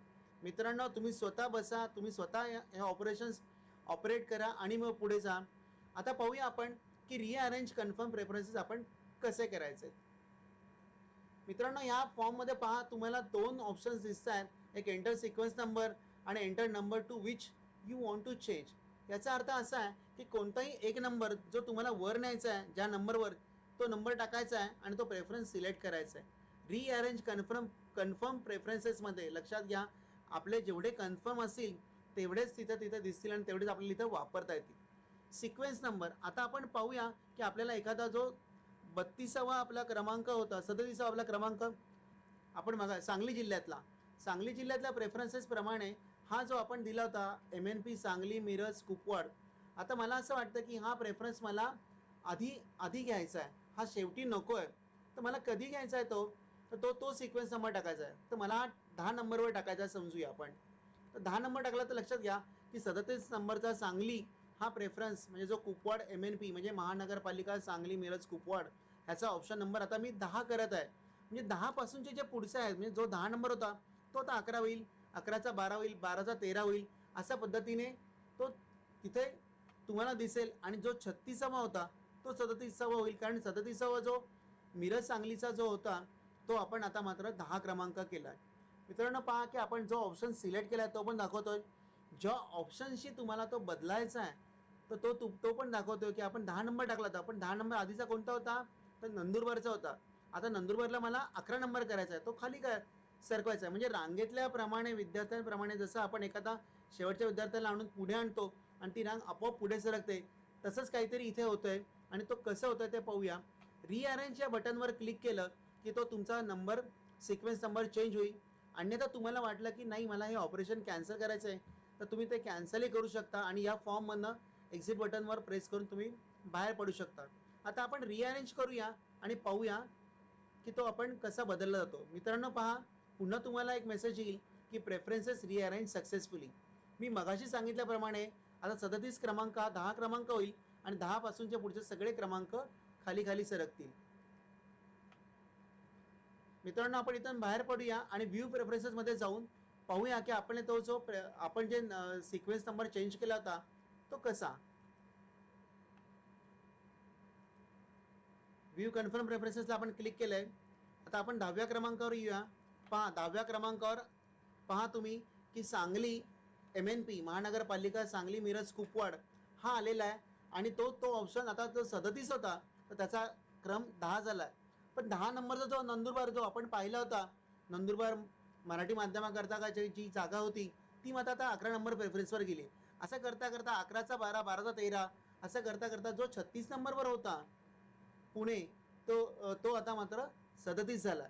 मित्रांनो, तुम्ही स्वतः बसा, तुम्ही स्वतः हे ऑपरेशन्स ऑपरेट करा आणि मग पुढे जा. आता पाहूया आपण की रिअरेंज कन्फर्म प्रेफरन्सेस आपण कसे करायचे. मित्रांनो, या फॉर्ममध्ये पहा, तुम्हाला 2 ऑप्शन्स दिसत आहेत, एक एंटर सिक्वेन्स नंबर आणि enter number to which you want to change. याचा अर्थ असा आहे की कोणताही एक नंबर जो तुम्हाला वर न्यायचा आहे, ज्या नंबरवर तो नंबर टाकायचा आहे आणि तो प्रेफरन्स सिलेक्ट करायचा आहे. रिअरेंज कन्फर्म प्रेफरन्सेसमध्ये लक्षात घ्या, आपले जेवढे कन्फर्म असतील तेवढेच तिथं दिसतील आणि तेवढेच आपल्याला इथं वापरता येतील. सिक्वेन्स नंबर, आता आपण पाहूया की आपल्याला एखादा जो 32वा आपला क्रमांक होता, 37वा आपला क्रमांक आपण बघा सांगली जिल्ह्यातल्या प्रेफरन्सेस प्रमाणे हा जो आपण दिला होता MNP सांगली, मिरज, कुपवाड, आता मला असं वाटतं की हा प्रेफरन्स मला आधी घ्यायचा आहे, हा शेवटी नको आहे. तर मला कधी घ्यायचा आहे तो सिक्वेन्स नंबर टाकायचा आहे. तर मला 10 नंबरवर टाकायचा समजूया आपण. तर 10 नंबर टाकला तर लक्षात घ्या की 37 नंबरचा सांगली हा प्रेफरन्स म्हणजे जो कुपवाड MNP म्हणजे महानगरपालिका सांगली, मिरज, कुपवाड ह्याचा ऑप्शन नंबर आता मी 10 करत आहे. म्हणजे 10 पासूनचे जे पुढचे आहेत, म्हणजे जो 10 नंबर होता तो आता 11 होईल, 11चा 12 होईल, 12चा 13 होईल, अशा पद्धतीने तो तिथे तुम्हाला दिसेल. आणि जो 36वा होता तो 37वा होईल, कारण 37वा जो मिरज सांगलीचा जो होता तो आपण आता मात्र 10 क्रमांक केला आहे. मित्रांनो, पहा की आपण जो ऑप्शन सिलेक्ट केला आहे तो पण दाखवतोय, ज्या ऑप्शनशी तुम्हाला तो बदलायचा आहे तर तो पण दाखवतोय की आपण 10 नंबर टाकला होता, पण 10 नंबर आधीचा कोणता होता तर नंदुरबारचा होता. आता नंदुरबारला मला 11 नंबर करायचा आहे, तो खाली सरकवायचा आहे. म्हणजे रांगेतल्या प्रमाणे विद्यार्थ्यांप्रमाणे जसं आपण एखादा शेवटच्या विद्यार्थ्याला आणून पुढे आणतो आणि ती रांग आपोआप पुढे सरकते, तसंच काहीतरी इथे होतंय. आणि तो कसं होतंय ते पाहूया. रिअरेंज या बटनवर क्लिक केलं की तो तुमचा नंबर सिक्वेन्स नंबर चेंज होईल. अन्यथा तुम्हाला वाटलं की नाही मला हे ऑपरेशन कॅन्सल करायचं आहे तर तुम्ही ते कॅन्सलही करू शकता आणि या फॉर्ममधनं एक्झिट बटनवर प्रेस करून तुम्ही बाहेर पडू शकता. आता आपण रिअरेंज करूया आणि पाहूया की तो आपण कसा बदलला जातो. मित्रांनो, पहा, पुन्हा तुम्हाला एक मेसेज येईल की प्रेफरन्सेस रिअरेंज सक्सेसफुली. मी मगाशी सांगितल्याप्रमाणे आता 37 क्रमांक हा 10 क्रमांक होईल आणि 10 पासूनचे पुढचे सगळे क्रमांक खाली खाली सरकतील. मित्रांनो, आपण इथून बाहेर पडूया आणि व्ह्यू प्रेफरन्सेस मध्ये जाऊन पाहूया की आपण तो जो आपण जे सिक्वेन्स नंबर चेंज केला होता तो कसा. व्ह्यू कन्फर्म प्रेफरन्सेसला आपण क्लिक केलंय. आता आपण 10व्या क्रमांकावर येऊया. पहा 10व्या क्रमांकावर पहा तुम्ही की सांगली MNP महानगरपालिका सांगली मिरज कुपवाड हा आलेला आहे आणि तो ऑप्शन आता जो 37 होता तर त्याचा क्रम 10 झालाय. पण 10 नंबरचा जो नंदुरबार जो आपण पाहिला होता, नंदुरबार मराठी माध्यमाकरता जी जागा होती ती मात्र आता 11 नंबर प्रेफरन्सवर गेली. असं करता करता 11चा 12, 12चा 13 असं करता करता जो 36 नंबरवर होता पुणे तो आता मात्र 37 झाला.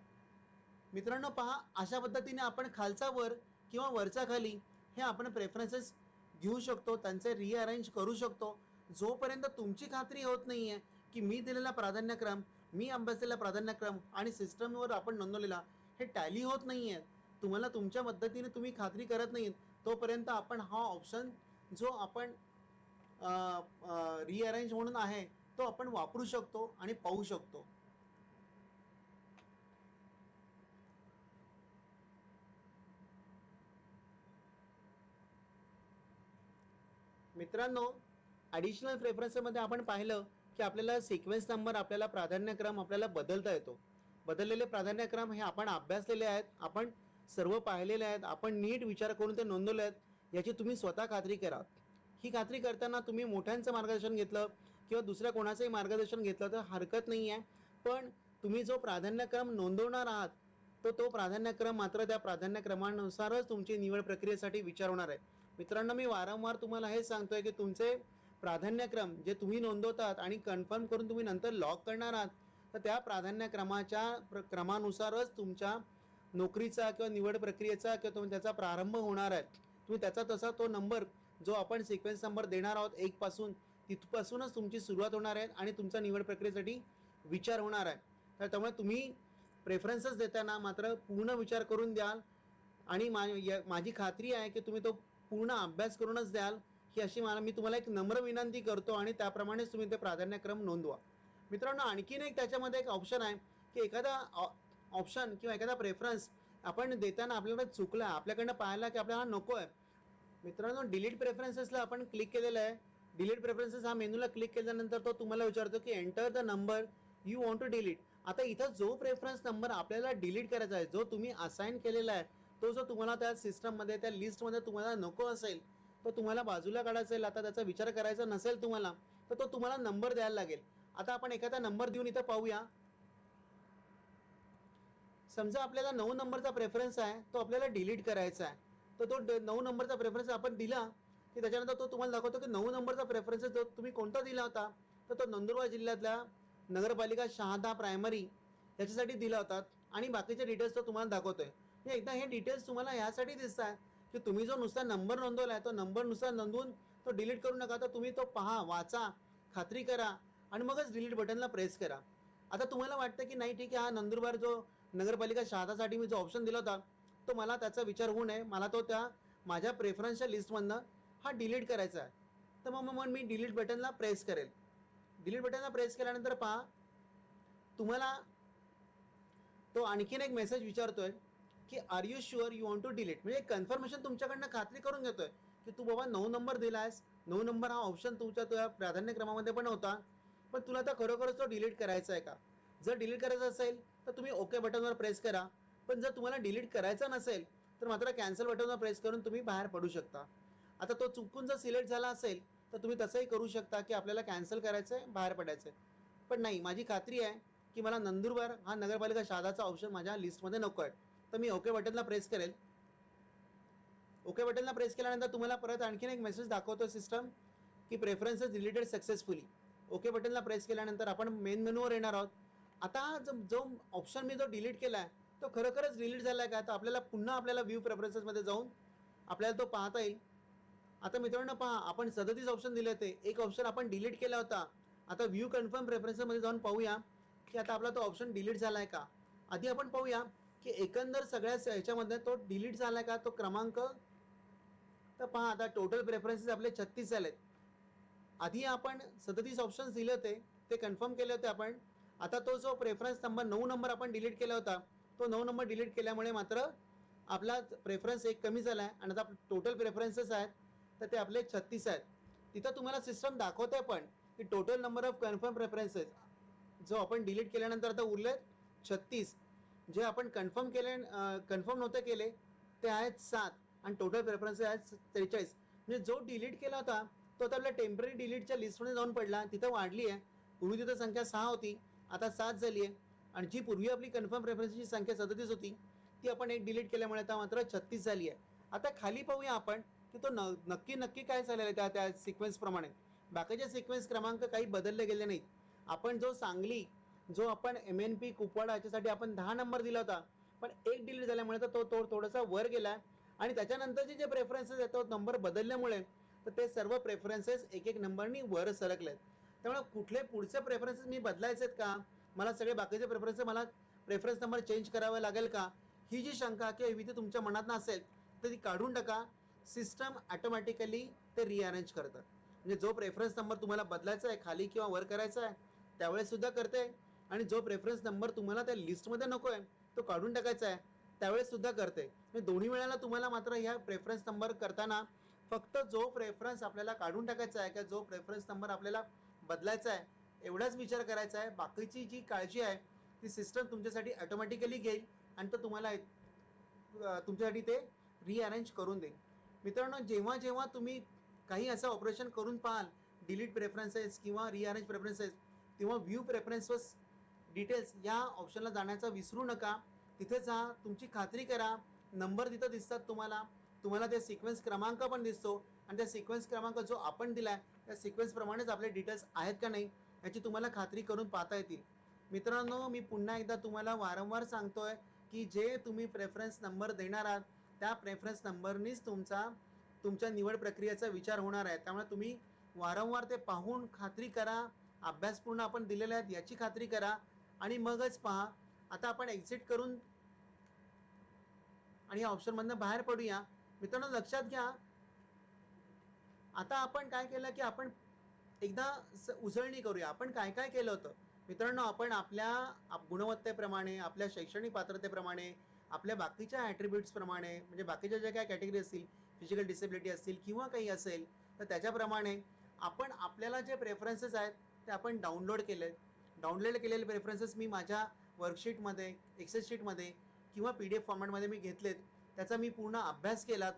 मित्रांनो पहा, अशा पद्धतीने आपण खालचा वर किंवा वरचा खाली हे आपण प्रेफरन्सेस घेऊ शकतो, त्यांचे रिअरेंज करू शकतो. जोपर्यंत तुमची खात्री होत नाहीये की मी दिलेला प्राधान्यक्रम, मी अभ्यासलेला प्राधान्यक्रम आणि सिस्टमवर आपण नोंदवलेला हे टॅली होत नाहीये, तुम्हाला तुमच्या पद्धतीने तुम्ही खात्री करत नाही, तोपर्यंत आपण हा ऑप्शन जो आपण रिअरेंज म्हणून आहे तो आपण वापरू शकतो आणि पाहू शकतो. मित्रांनो, ॲडिशनल प्रेफरन्समध्ये आपण पाहिलं की आपल्याला सिक्वेन्स नंबर, आपल्याला प्राधान्यक्रम आपल्याला बदलता येतो. बदललेले प्राधान्यक्रम हे आपण अभ्यासलेले आहेत, आपण सर्व पाहिलेले आहेत, आपण नीट विचार करून ते नोंदवले आहेत, याची तुम्ही स्वतः खात्री करा. ही खात्री करताना तुम्ही मोठ्यांचं मार्गदर्शन घेतलं किंवा दुसऱ्या कोणाचंही मार्गदर्शन घेतलं तर हरकत नाही आहे. पण तुम्ही जो प्राधान्यक्रम नोंदवणार आहात तो प्राधान्यक्रम मात्र त्या प्राधान्यक्रमानुसारच तुमची निवड प्रक्रियेसाठी विचार होणार आहे. मित्रांनो, मी वारंवार तुम्हाला हे सांगतोय की तुमचे प्राधान्यक्रम जे तुम्ही नोंदवतात आणि कन्फर्म करून तुम्ही नंतर लॉक करणार आहात तर त्या प्राधान्यक्रमाच्या क्रमानुसारच तुमच्या नोकरीचा किंवा निवड प्रक्रियेचा किंवा त्याचा प्रारंभ होणार आहे. तुम्ही त्याचा तसा तो नंबर जो आपण सिक्वेन्स नंबर देणार आहोत 1 पासून, तिथपासूनच तुमची सुरुवात होणार आहे आणि तुमचा निवड प्रक्रियेसाठी विचार होणार आहे. तर त्यामुळे तुम्ही प्रेफरन्सेस देताना मात्र पूर्ण विचार करून द्याल आणि माझी खात्री आहे की तुम्ही तो पूर्ण अभ्यास करूनच द्याल, ही अशी मी तुम्हाला एक नम्र विनंती करतो आणि त्याप्रमाणेच तुम्ही ते प्राधान्यक्रम नोंदवा. मित्रांनो, आणखीन एक त्याच्यामध्ये एक ऑप्शन आहे की एखादा ऑप्शन किंवा एखादा प्रेफरन्स आपण देताना आपल्याला चुकला, आपल्याकडनं पाहायला की आपल्याला नको आहे. मित्रांनो, डिलीट प्रेफरन्सेसला आपण क्लिक केलेलं आहे. डिलीट प्रेफरन्सेस हा मेनूला क्लिक केल्यानंतर तो तुम्हाला विचारतो की enter the number you want to delete. आता इथं जो प्रेफरन्स नंबर आपल्याला डिलीट करायचा आहे, जो तुम्ही असाइन केलेला आहे, तो जो तुम्हाला त्या सिस्टममध्ये, त्या लिस्टमध्ये तुम्हाला नको असेल तो तुम्हाला बाजूला काढायचा असेल, आता त्याचा विचार करायचा नसेल तुम्हाला, तर तो तुम्हाला नंबर द्यायला लागेल. आता आपण एखादा नंबर देऊन इथं पाहूया. समजा आपल्याला 9 नंबरचा प्रेफरन्स आहे, तो आपल्याला डिलीट करायचा आहे. तर तो 9 नंबरचा प्रेफरन्स आपण दिला की त्याच्यानंतर तो तुम्हाला दाखवतो की 9 नंबरचा प्रेफरन्स जो तुम्ही कोणता दिला होता तर तो नंदुरबार जिल्ह्यातल्या नगरपालिका शहादा प्रायमरी याच्यासाठी दिला होता आणि बाकीचे डिटेल्स तो तुम्हाला दाखवतोय. एकदा हे डिटेल्स तुम्हाला यासाठी दिसत आहे की तुम्ही जो नुसता नंबर नोंदवलाय तो नंबर नुसार नोंदवून तो डिलीट करू नका, तर तुम्ही तो पहा, वाचा, खात्री करा आणि मगच डिलीट बटनला प्रेस करा. आता तुम्हाला वाटतं की नाही ठीक आहे, हा नंदुरबार जो नगरपालिका शहादासाठी मी जो ऑप्शन दिला होता तो मला त्याचा विचार होऊ नये, मला तो त्या माझ्या प्रेफरन्सच्या लिस्टमधनं हा डिलीट करायचा आहे, तर मग मी डिलीट बटनला प्रेस करेल. डिलीट बटनला प्रेस केल्यानंतर पहा तुम्हाला तो आणखीन एक मेसेज विचारतोय की are you sure you want to delete, म्हणजे कन्फर्मेशन तुमच्याकडनं खात्री करून घेतोय की तू बाबा 9 नंबर दिलायस, 9 नंबर हा ऑप्शन तुझ्या प्राधान्यक्रमामध्ये पण होता, पण तुला आता खरोखरच तो डिलीट करायचा आहे का. जर डिलीट करायचा असेल तर तुम्ही ओके बटनवर प्रेस करा, पण जर तुम्हाला डिलीट करायचा नसेल तर मात्र कॅन्सल बटनवर प्रेस करून तुम्ही बाहेर पडू शकता. आता तो चुकून जर सिलेक्ट झाला असेल तर तुम्ही तसंही करू शकता की आपल्याला कॅन्सल करायचंय, बाहेर पडायचंय. पण नाही, माझी खात्री आहे की मला नंदुरबार हा नगरपालिका शहादाचा ऑप्शन माझ्या लिस्टमध्ये नको आहे, तर मी ओके बटनला प्रेस करेल. ओके बटनला प्रेस केल्यानंतर तुम्हाला परत आणखीन एक मेसेज दाखवतो सिस्टम की प्रेफरन्सेस डिलीटेड सक्सेसफुली. ओके बटनला प्रेस केल्यानंतर आपण मेन मेनूवर येणार आहोत. आता जो ऑप्शन मी जो डिलीट केलाय तो खरोखरच डिलीट झालाय का, तर आपल्याला पुन्हा आपल्याला व्ह्यू प्रेफरन्सेसमध्ये जाऊन आपल्याला तो पाहता येईल. आता मित्रांनो पहा, आपण 37 ऑप्शन दिले होते, एक ऑप्शन आपण डिलीट केला होता. आता व्ह्यू कन्फर्म प्रेफरन्सेसमध्ये जाऊन पाहूया की आता आपला तो ऑप्शन डिलीट झालाय का. आधी आपण पाहूया की एकंदर सगळ्या ह्याच्यामध्ये तो डिलीट झालाय का तो क्रमांक. तर पहा आता टोटल प्रेफरन्सेस आपले 36 झालेत. आधी आपण 37 ऑप्शन्स दिले होते, ते कन्फर्म केले होते आपण. आता तो जो प्रेफरन्स नंबर 9 नंबर आपण डिलीट केला होता, तो 9 नंबर डिलीट केल्यामुळे मात्र आपला प्रेफरन्स एक कमी झाला आहे आणि आता टोटल प्रेफरन्सेस आहेत तर ते आपले 36 आहेत. तिथं तुम्हाला सिस्टम दाखवते पण की total number of confirm preferences जो आपण डिलीट केल्यानंतर आता उरले 36, जे आपण कन्फर्म नव्हते केले ते आहेत 7 आणि टोटल प्रेफरन्सेस आहेत 43. म्हणजे जो डिलीट केला होता तो आता आपल्या टेम्पररी डिलीटच्या लिस्टमध्ये जाऊन पडला, तिथं वाढली आहे. पूर्वी तिथं संख्या 6 होती, आता 7 झाली आहे. आणि जी पूर्वी आपली कन्फर्म प्रेफरन्सची संख्या 37 होती ती आपण एक डिलीट केल्यामुळे आता मात्र 36 झाली आहे. आता खाली पाहूया आपण की तो नक्की काय झालेलं आहे त्या सिक्वेन्स प्रमाणे. बाकीचे सिक्वेन्स क्रमांक काही बदलले गेले नाहीत. आपण जो सांगली, जो आपण MNP कुपवाडा याच्यासाठी आपण 10 नंबर दिला होता, पण एक डिलीट झाल्यामुळे तर तो थोडासा वर गेला आणि त्याच्यानंतरचे जे प्रेफरन्सेस आहेत तो नंबर बदलल्यामुळे तर ते सर्व प्रेफरन्सेस एक एक नंबरनी वर सरकलेत. त्यामुळे कुठले पुढचे प्रेफरन्सेस मी बदलायचे आहेत का, मला सगळे बाकीचे प्रेफरन्सेस मला प्रेफरन्स नंबर चेंज करावा लागेल का, ही जी शंका किंवा भीती तुमच्या मनात नसेल तर ती काढून टाका. सिस्टम ऑटोमॅटिकली ते रिअरेंज करतं. म्हणजे जो प्रेफरन्स नंबर तुम्हाला बदलायचा आहे, खाली किंवा वर करायचा आहे, त्यावेळेस सुद्धा करते. आणि जो प्रेफरन्स नंबर तुम्हाला त्या लिस्टमध्ये नको आहे तो काढून टाकायचा आहे त्यावेळेस सुद्धा करते. म्हणजे दोन्ही वेळेला तुम्हाला मात्र ह्या प्रेफरन्स नंबर करताना फक्त जो प्रेफरन्स आपल्याला काढून टाकायचा आहे किंवा जो प्रेफरन्स नंबर आपल्याला बदलायचा आहे एवढाच विचार करायचा आहे. बाकीची जी काळजी आहे ती सिस्टम तुमच्यासाठी ऑटोमॅटिकली घेईल आणि तो तुम्हाला तुमच्यासाठी ते रिअरेंज करून देईल. मित्रांनो, जेव्हा जेव्हा तुम्ही काही असं ऑपरेशन करून पाहाल, डिलीट प्रेफरन्सेस किंवा रिअरेंज प्रेफरन्सेस, तेव्हा व्ह्यू प्रेफरन्सेस डिटेल्स या ऑप्शनला जाण्याचा विसरू नका. तिथे जा, तुमची खात्री करा, नंबर तिथं दिसतात तुम्हाला ते सिक्वेन्स क्रमांक पण दिसतो आणि त्या सिक्वेन्स क्रमांक जो आपण दिलाय त्या सिक्वेन्स प्रमाणेच आपले डिटेल्स आहेत का नाही याची तुम्हाला खात्री करून पाहता येतील. मित्रांनो, मी पुन्हा एकदा तुम्हाला वारंवार सांगतोय की जे तुम्ही प्रेफरन्स नंबर देणार आहात त्या प्रेफरन्स नंबरनीच तुमच्या निवड प्रक्रियेचा विचार होणार आहे. त्यामुळे तुम्ही वारंवार ते पाहून खात्री करा, अभ्यासपूर्ण आपण दिलेले आहेत याची खात्री करा आणि मगच पहा. आता आपण एक्झिट करून आणि या ऑप्शनमधनं बाहेर पडूया. मित्रांनो, लक्षात घ्या, आता आपण काय केलं की आपण एकदा उजळणी करूया. आपण काय काय केलं होतं मित्रांनो. आपण आपल्या गुणवत्तेप्रमाणे, आपल्या शैक्षणिक पात्रतेप्रमाणे, आपल्या बाकीच्या ॲट्रिब्यूट्स प्रमाणे, म्हणजे बाकीच्या ज्या काय कॅटेगरी असतील, फिजिकल डिसेबिलिटी असतील किंवा काही असेल तर त्याच्याप्रमाणे आपण आपल्याला जे प्रेफरन्सेस आहेत ते आपण डाउनलोड केलेले प्रेफरन्सेस मी माझ्या वर्कशीटमध्ये, एक्सेल शीटमध्ये किंवा PDF फॉर्मॅटमध्ये मी घेतलेत. त्याचा मी पूर्ण अभ्यास केला.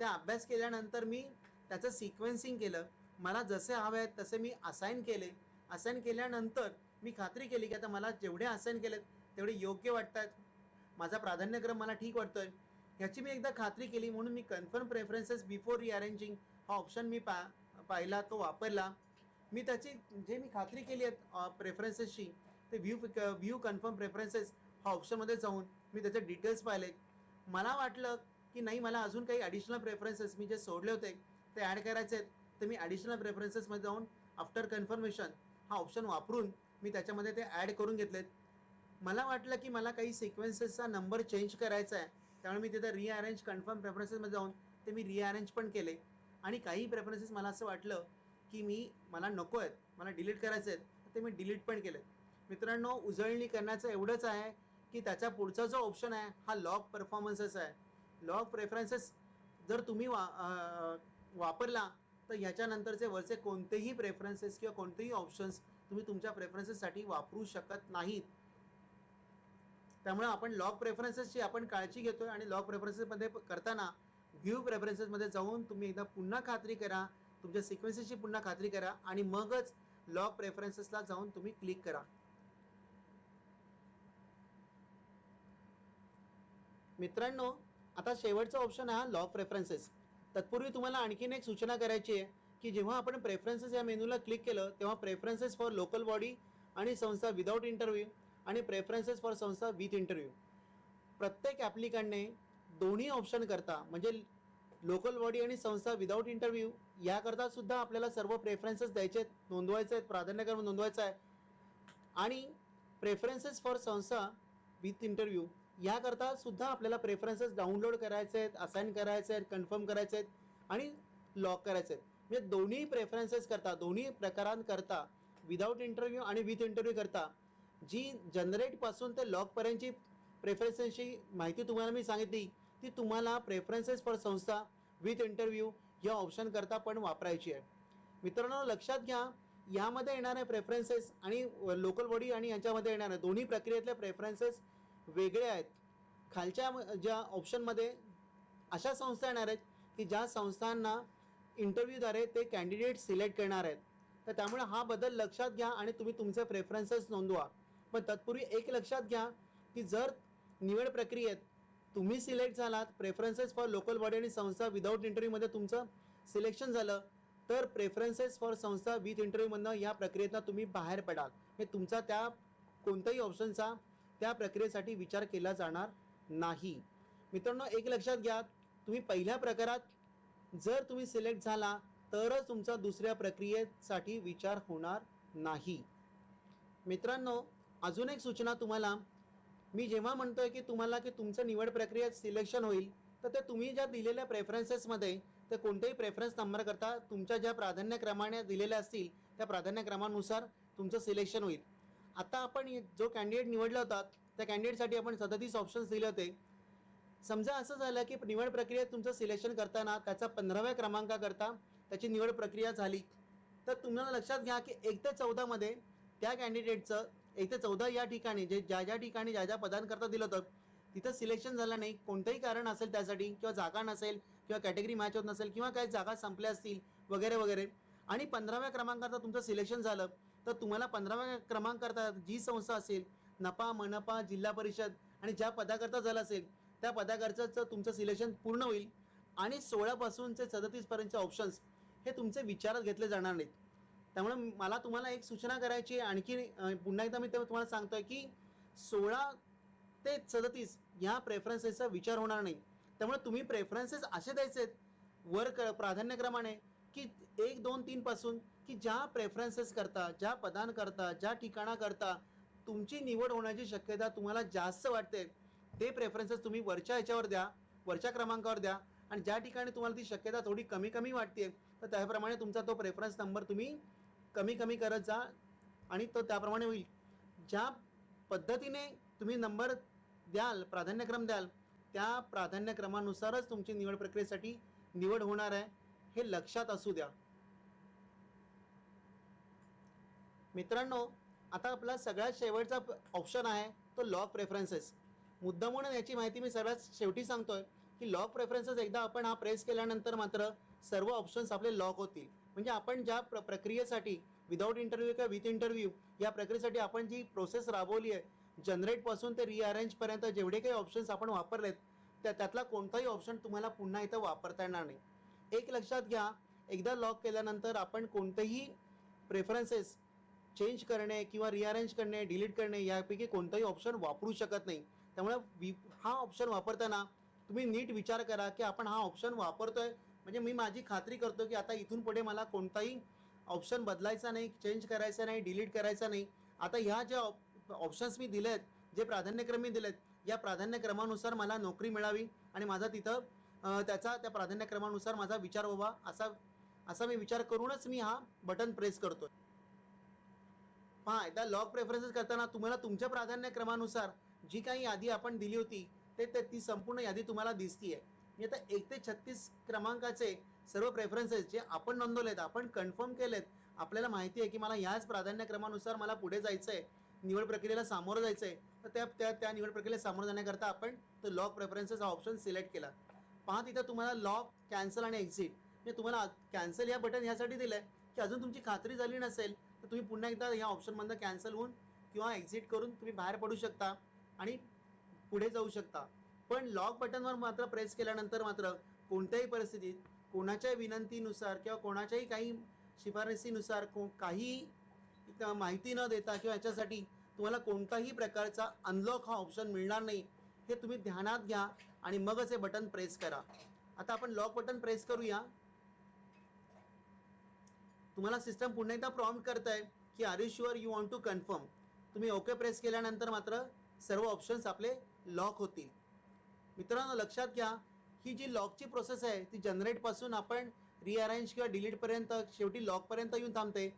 त्या अभ्यास केल्यानंतर मी त्याचं सिक्वेन्सिंग केलं. मला जसे हवे आहेत तसे मी असाइन केल्यानंतर मी खात्री केली की आता मला जेवढे असाइन केलेत तेवढे योग्य वाटत आहेत, माझा प्राधान्यक्रम मला ठीक वाटतोय ह्याची मी एकदा खात्री केली. म्हणून मी कन्फर्म प्रेफरन्सेस बिफोर रिअरेंजिंग हा ऑप्शन मी पाहिला, तो वापरला. मी त्याची जे मी खात्री केली आहे प्रेफरन्सेसची ते व्ह्यू कन्फर्म प्रेफरन्सेस हा ऑप्शनमध्ये जाऊन मी त्याचे डिटेल्स पाहिले. मला वाटलं की नाही, मला अजून काही ॲडिशनल प्रेफरन्सेस मी जे सोडले होते ते ॲड करायचे आहेत, तर मी ॲडिशनल प्रेफरन्सेसमध्ये जाऊन आफ्टर कन्फर्मेशन हा ऑप्शन वापरून मी त्याच्यामध्ये ते ॲड करून घेतलेत. मला वाटलं की मला काही सिक्वेन्सेसचा नंबर चेंज करायचा आहे, त्यामुळे मी तिथे रिअरेंज कन्फर्म प्रेफरन्सेसमध्ये जाऊन ते मी रिअरेंज पण केले. आणि काही प्रेफरन्सेस मला असं वाटलं की मला नको आहेत, मला डिलीट करायचे आहेत, ते मी डिलीट पण केले. मित्रांनो, उजळणी करण्याचं एवढंच आहे की त्याच्या पुढचा जो ऑप्शन आहे हा लॉग परफॉर्मन्सेस आहे. लॉग प्रेफरन्सेस जर तुम्ही वापरला तर ह्याच्यानंतरचे वरचे कोणतेही प्रेफरन्सेस किंवा कोणतेही ऑप्शन्स तुम्ही तुमच्या प्रेफरन्सेससाठी वापरू शकत नाहीत. त्यामुळे आपण लॉग प्रेफरन्सेसची आपण काळजी घेतोय आणि लॉग प्रेफरन्सेसमध्ये करताना व्ह्यू प्रेफरन्सेसमध्ये जाऊन तुम्ही एकदा पुन्हा खात्री करा, तुमच्या सिक्वेन्सेसची पुन्हा खात्री करा आणि मगच लॉग प्रेफरन्सेसला जाऊन तुम्ही क्लिक करा. मित्रांनो, आता शेवटचा ऑप्शन आहे लॉग प्रेफरन्सेस. तत्पूर्वी तुम्हाला आणखीन एक सूचना करायची आहे की जेव्हा आपण प्रेफरन्सेस या मेनूला क्लिक केलं तेव्हा प्रेफरन्सेस फॉर लोकल बॉडी आणि संस्था विदाउट इंटरव्ह्यू आणि प्रेफरन्सेस फॉर संस्था विथ इंटरव्ह्यू, प्रत्येक ॲप्लिकंटने दोन्ही ऑप्शन करता, म्हणजे लोकल बॉडी आणि संस्था विदाउट इंटरव्ह्यू याकरता सुद्धा आपल्याला सर्व प्रेफरन्सेस द्यायचे आहेत, नोंदवायचे आहेत, प्राधान्यक्रम नोंदवायचा आहे. आणि प्रेफरन्सेस फॉर संस्था विथ इंटरव्ह्यू याकरता सुद्धा आपल्याला प्रेफरन्सेस डाउनलोड करायचे आहेत, असाइन करायचे आहेत, कन्फर्म करायचे आहेत आणि लॉक करायचे आहेत. म्हणजे दोन्ही प्रेफरन्सेस करता, दोन्ही प्रकारांकरता विदाऊट इंटरव्ह्यू आणि विथ इंटरव्ह्यू करता जी जनरेट पासून ते लॉक पर्यंतची प्रेफरन्सेसची माहिती तुम्हाला मी सांगितली, ती तुम्हाला प्रेफरन्सेस फॉर संस्था विथ इंटरव्ह्यू या ऑप्शन करता पण वापरायची आहे. मित्रांनो लक्षात घ्या, यामध्ये येणारे प्रेफरन्सेस आणि लोकल बॉडी आणि यांच्यामध्ये येणारे दोन्ही प्रक्रियेतले प्रेफरन्सेस वेगळे आहेत. खालच्या ज्या ऑप्शनमध्ये अशा संस्था येणार आहेत की ज्या संस्थांना इंटरव्ह्यूद्वारे ते कॅन्डिडेट सिलेक्ट करणार आहेत. तर त्यामुळे हा बदल लक्षात घ्या आणि तुम्ही तुमचे प्रेफरन्सेस नोंदवा. पण तत्पूर्वी एक लक्षात घ्या की जर निवड प्रक्रियेत तुम्ही सिलेक्ट झालात, प्रेफरन्सेस फॉर लोकल बॉडी आणि संस्था विदाऊट इंटरव्ह्यूमध्ये तुमचं सिलेक्शन झालं, तर प्रेफरन्सेस फॉर संस्था विथ इंटरव्ह्यूमधनं या प्रक्रियेतनं तुम्ही बाहेर पडाल. हे तुमचा त्या कोणत्याही ऑप्शनचा त्या प्रक्रियेसाठी विचार केला जाणार नाही. मित्रांनो एक लक्षात घ्या, तुम्ही पहिल्या प्रकारात जर तुम्ही सिलेक्ट झाला तरच तुमचा दुसऱ्या प्रक्रियेसाठी विचार होणार नाही. मित्रांनो अजून एक सूचना तुम्हाला, मी जेव्हा म्हणतोय की तुम्हाला की तुमचं निवड प्रक्रियेत सिलेक्शन होईल, तर ते तुम्ही ज्या दिलेल्या प्रेफरन्सेसमध्ये ते कोणतेही प्रेफरन्स नंबर करता तुमच्या ज्या प्राधान्यक्रमाने दिलेल्या असतील त्या प्राधान्यक्रमानुसार तुमचं सिलेक्शन होईल. आता आपण जो कॅन्डिडेट निवडला होता त्या कॅन्डिडेटसाठी आपण 37 ऑप्शन्स दिले होते. समजा असं झालं की निवड प्रक्रियेत तुमचं सिलेक्शन करताना त्याचा 15व्या क्रमांकाकरता त्याची निवड प्रक्रिया झाली, तर तुम्हाला लक्षात घ्या की 1 ते 14 मध्ये त्या कॅन्डिडेटचं 1 ते 14 या ठिकाणी ज्या ठिकाणी ज्या पदांकरता दिलं होतं तिथं सिलेक्शन झालं नाही, कोणतंही कारण असेल त्यासाठी, किंवा जागा नसेल किंवा कॅटेगरी मॅच होत नसेल किंवा काही जागा संपल्या असतील वगैरे वगैरे, आणि 15व्या क्रमांकाचं तुमचं सिलेक्शन झालं, तर तुम्हाला 15व्या क्रमांकाकरता जी संस्था असेल, नपा, मनपा, जिल्हा परिषद आणि ज्या पदाकरता झालं असेल त्या पदाकरताचं तुमचं सिलेक्शन पूर्ण होईल आणि 16 पासूनचे 37 पर्यंतचे ऑप्शन्स हे तुमचे विचारात घेतले जाणार नाहीत. त्यामुळे मला तुम्हाला एक सूचना करायची आहे, आणखी पुन्हा एकदा मी तुम्हाला सांगतोय की 16 ते 37 ह्या प्रेफरन्सेसचा विचार होणार नाही. त्यामुळे तुम्ही प्रेफरन्सेस असे द्यायचे वर प्राधान्यक्रमाने की 1, 2, 3 पासून, की ज्या प्रेफरन्सेस करता, ज्या पदांकरता, ज्या ठिकाणाकरता तुमची निवड होण्याची शक्यता तुम्हाला जास्त वाटते ते प्रेफरन्सेस तुम्ही वरच्या ह्याच्यावर द्या, वरच्या क्रमांकावर द्या, आणि ज्या ठिकाणी तुम्हाला ती शक्यता थोडी कमी कमी वाटते तर त्याप्रमाणे तुमचा तो प्रेफरन्स नंबर तुम्ही कमी कमी करत जा आणि तो त्याप्रमाणे होईल. ज्या पद्धतीने तुम्ही नंबर द्याल, प्राधान्यक्रम द्याल, त्या प्राधान्यक्रमानुसारच तुमची निवड प्रक्रियेसाठी निवड होणार आहे, हे लक्षात असू द्या. मित्रांनो आता आपला सगळ्यात शेवटचा ऑप्शन आहे तो लॉक प्रेफरन्सेस. मुद्दा म्हणून याची माहिती मी सर्वात शेवटी सांगतोय की लॉक प्रेफरन्सेस एकदा आपण हा प्रेस केल्यानंतर मात्र सर्व ऑप्शन्स आपले लॉक होतील. म्हणजे आपण ज्या प्रक्रियेसाठी विदाऊट इंटरव्ह्यू किंवा विथ इंटरव्ह्यू या प्रक्रियेसाठी आपण जी प्रोसेस राबवली आहे, जनरेट पासून ते रिअरेंज पर्यंत जेवढे काही ऑप्शन्स आपण वापरलेत त्यातला कोणताही ऑप्शन तुम्हाला पुन्हा इथं वापरता येणार नाही. एक लक्षात घ्या, एकदा लॉक केल्यानंतर आपण कोणतेही प्रेफरन्सेस चेंज करणे किंवा रिअरेंज करणे, डिलीट करणे यापैकी कोणताही ऑप्शन वापरू शकत नाही. त्यामुळे हा ऑप्शन वापरताना तुम्ही नीट विचार करा की आपण हा ऑप्शन वापरतोय म्हणजे मी माझी खात्री करतो की आता इथून पुढे मला कोणताही ऑप्शन बदलायचा नाही, चेंज करायचा नाही, डिलीट करायचा नाही. आता ह्या ज्या ऑप्शन्स मी दिलेत, जे प्राधान्यक्रम मी दिलेत, या प्राधान्यक्रमानुसार मला नोकरी मिळावी आणि माझा तिथं त्या प्राधान्यक्रमानुसार माझा विचार व्हावा असा मी विचार करूनच मी हा बटन प्रेस करतोय. पहा, एकदा लॉक प्रेफरन्सेस करताना तुम्हाला तुमच्या प्राधान्यक्रमानुसार जी काही यादी आपण दिली होती ती संपूर्ण यादी तुम्हाला दिसतीये. मी आता 1 ते 36 क्रमांकाचे सर्व प्रेफरन्सेस जे आपण नोंदवलेत, आपण कन्फर्म केलेत, आपल्याला माहिती आहे की मला याच प्राधान्यक्रमानुसार मला पुढे जायचंय, निवड प्रक्रियेला सामोरं जायचंय, तर त्या निवड प्रक्रियेला सामोरं जाण्याकरता आपण तो लॉक प्रेफरन्सेस हा ऑप्शन सिलेक्ट केला. पहा तिथं तुम्हाला लॉक, कॅन्सल आणि एक्झिट, म्हणजे तुम्हाला कॅन्सल या बटन यासाठी दिलंय की अजून तुमची खात्री झाली नसेल तर तुम्ही पुन्हा एकदा या ऑप्शनमधनं कॅन्सल होऊन किंवा एक्झिट करून तुम्ही बाहेर पडू शकता आणि पुढे जाऊ शकता. पण लॉक बटनवर मात्र प्रेस केल्यानंतर मात्र कोणत्याही परिस्थितीत कोणाच्या विनंतीनुसार किंवा कोणाच्याही काही शिफारसीनुसार काही माहिती न देता किंवा याच्यासाठी तुम्हाला कोणताही प्रकारचा अनलॉक हा ऑप्शन मिळणार नाही, हे तुम्ही ध्यानात घ्या आणि मगच हे बटन प्रेस करा. आता आपण लॉक बटन प्रेस करूया. तुम्हाला सिस्टम पुन्हा एकदा प्रॉम्प्ट करताय की are you sure you want to confirm. तुम्ही ओके प्रेस केल्यानंतर मात्र सर्व ऑप्शन्स आपले लॉक होतील. मित्रांनो लक्षात घ्या, ही जी लॉकची प्रोसेस आहे ती जनरेट पासून आपण रिअरेंज किंवा डिलीट पर्यंत शेवटी लॉक पर्यंत येऊन थांबते.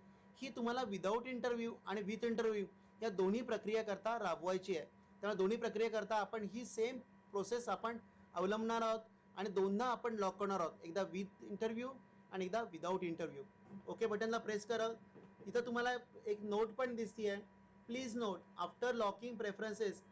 ही तुम्हाला विदाऊट इंटरव्ह्यू आणि विथ इंटरव्ह्यू या दोन्ही प्रक्रिया करता राबवायची आहे. त्यामुळे दोन्ही प्रक्रिया करता आपण ही सेम प्रोसेस आपण अवलंबणार आहोत आणि दोनदा आपण लॉक करणार आहोत, एकदा विथ इंटरव्ह्यू आणि एकदा विदाऊट इंटरव्ह्यू. ओके बटनला प्रेस करा. इथं तुम्हाला एक नोट पण दिसतीये. Please note after locking preferences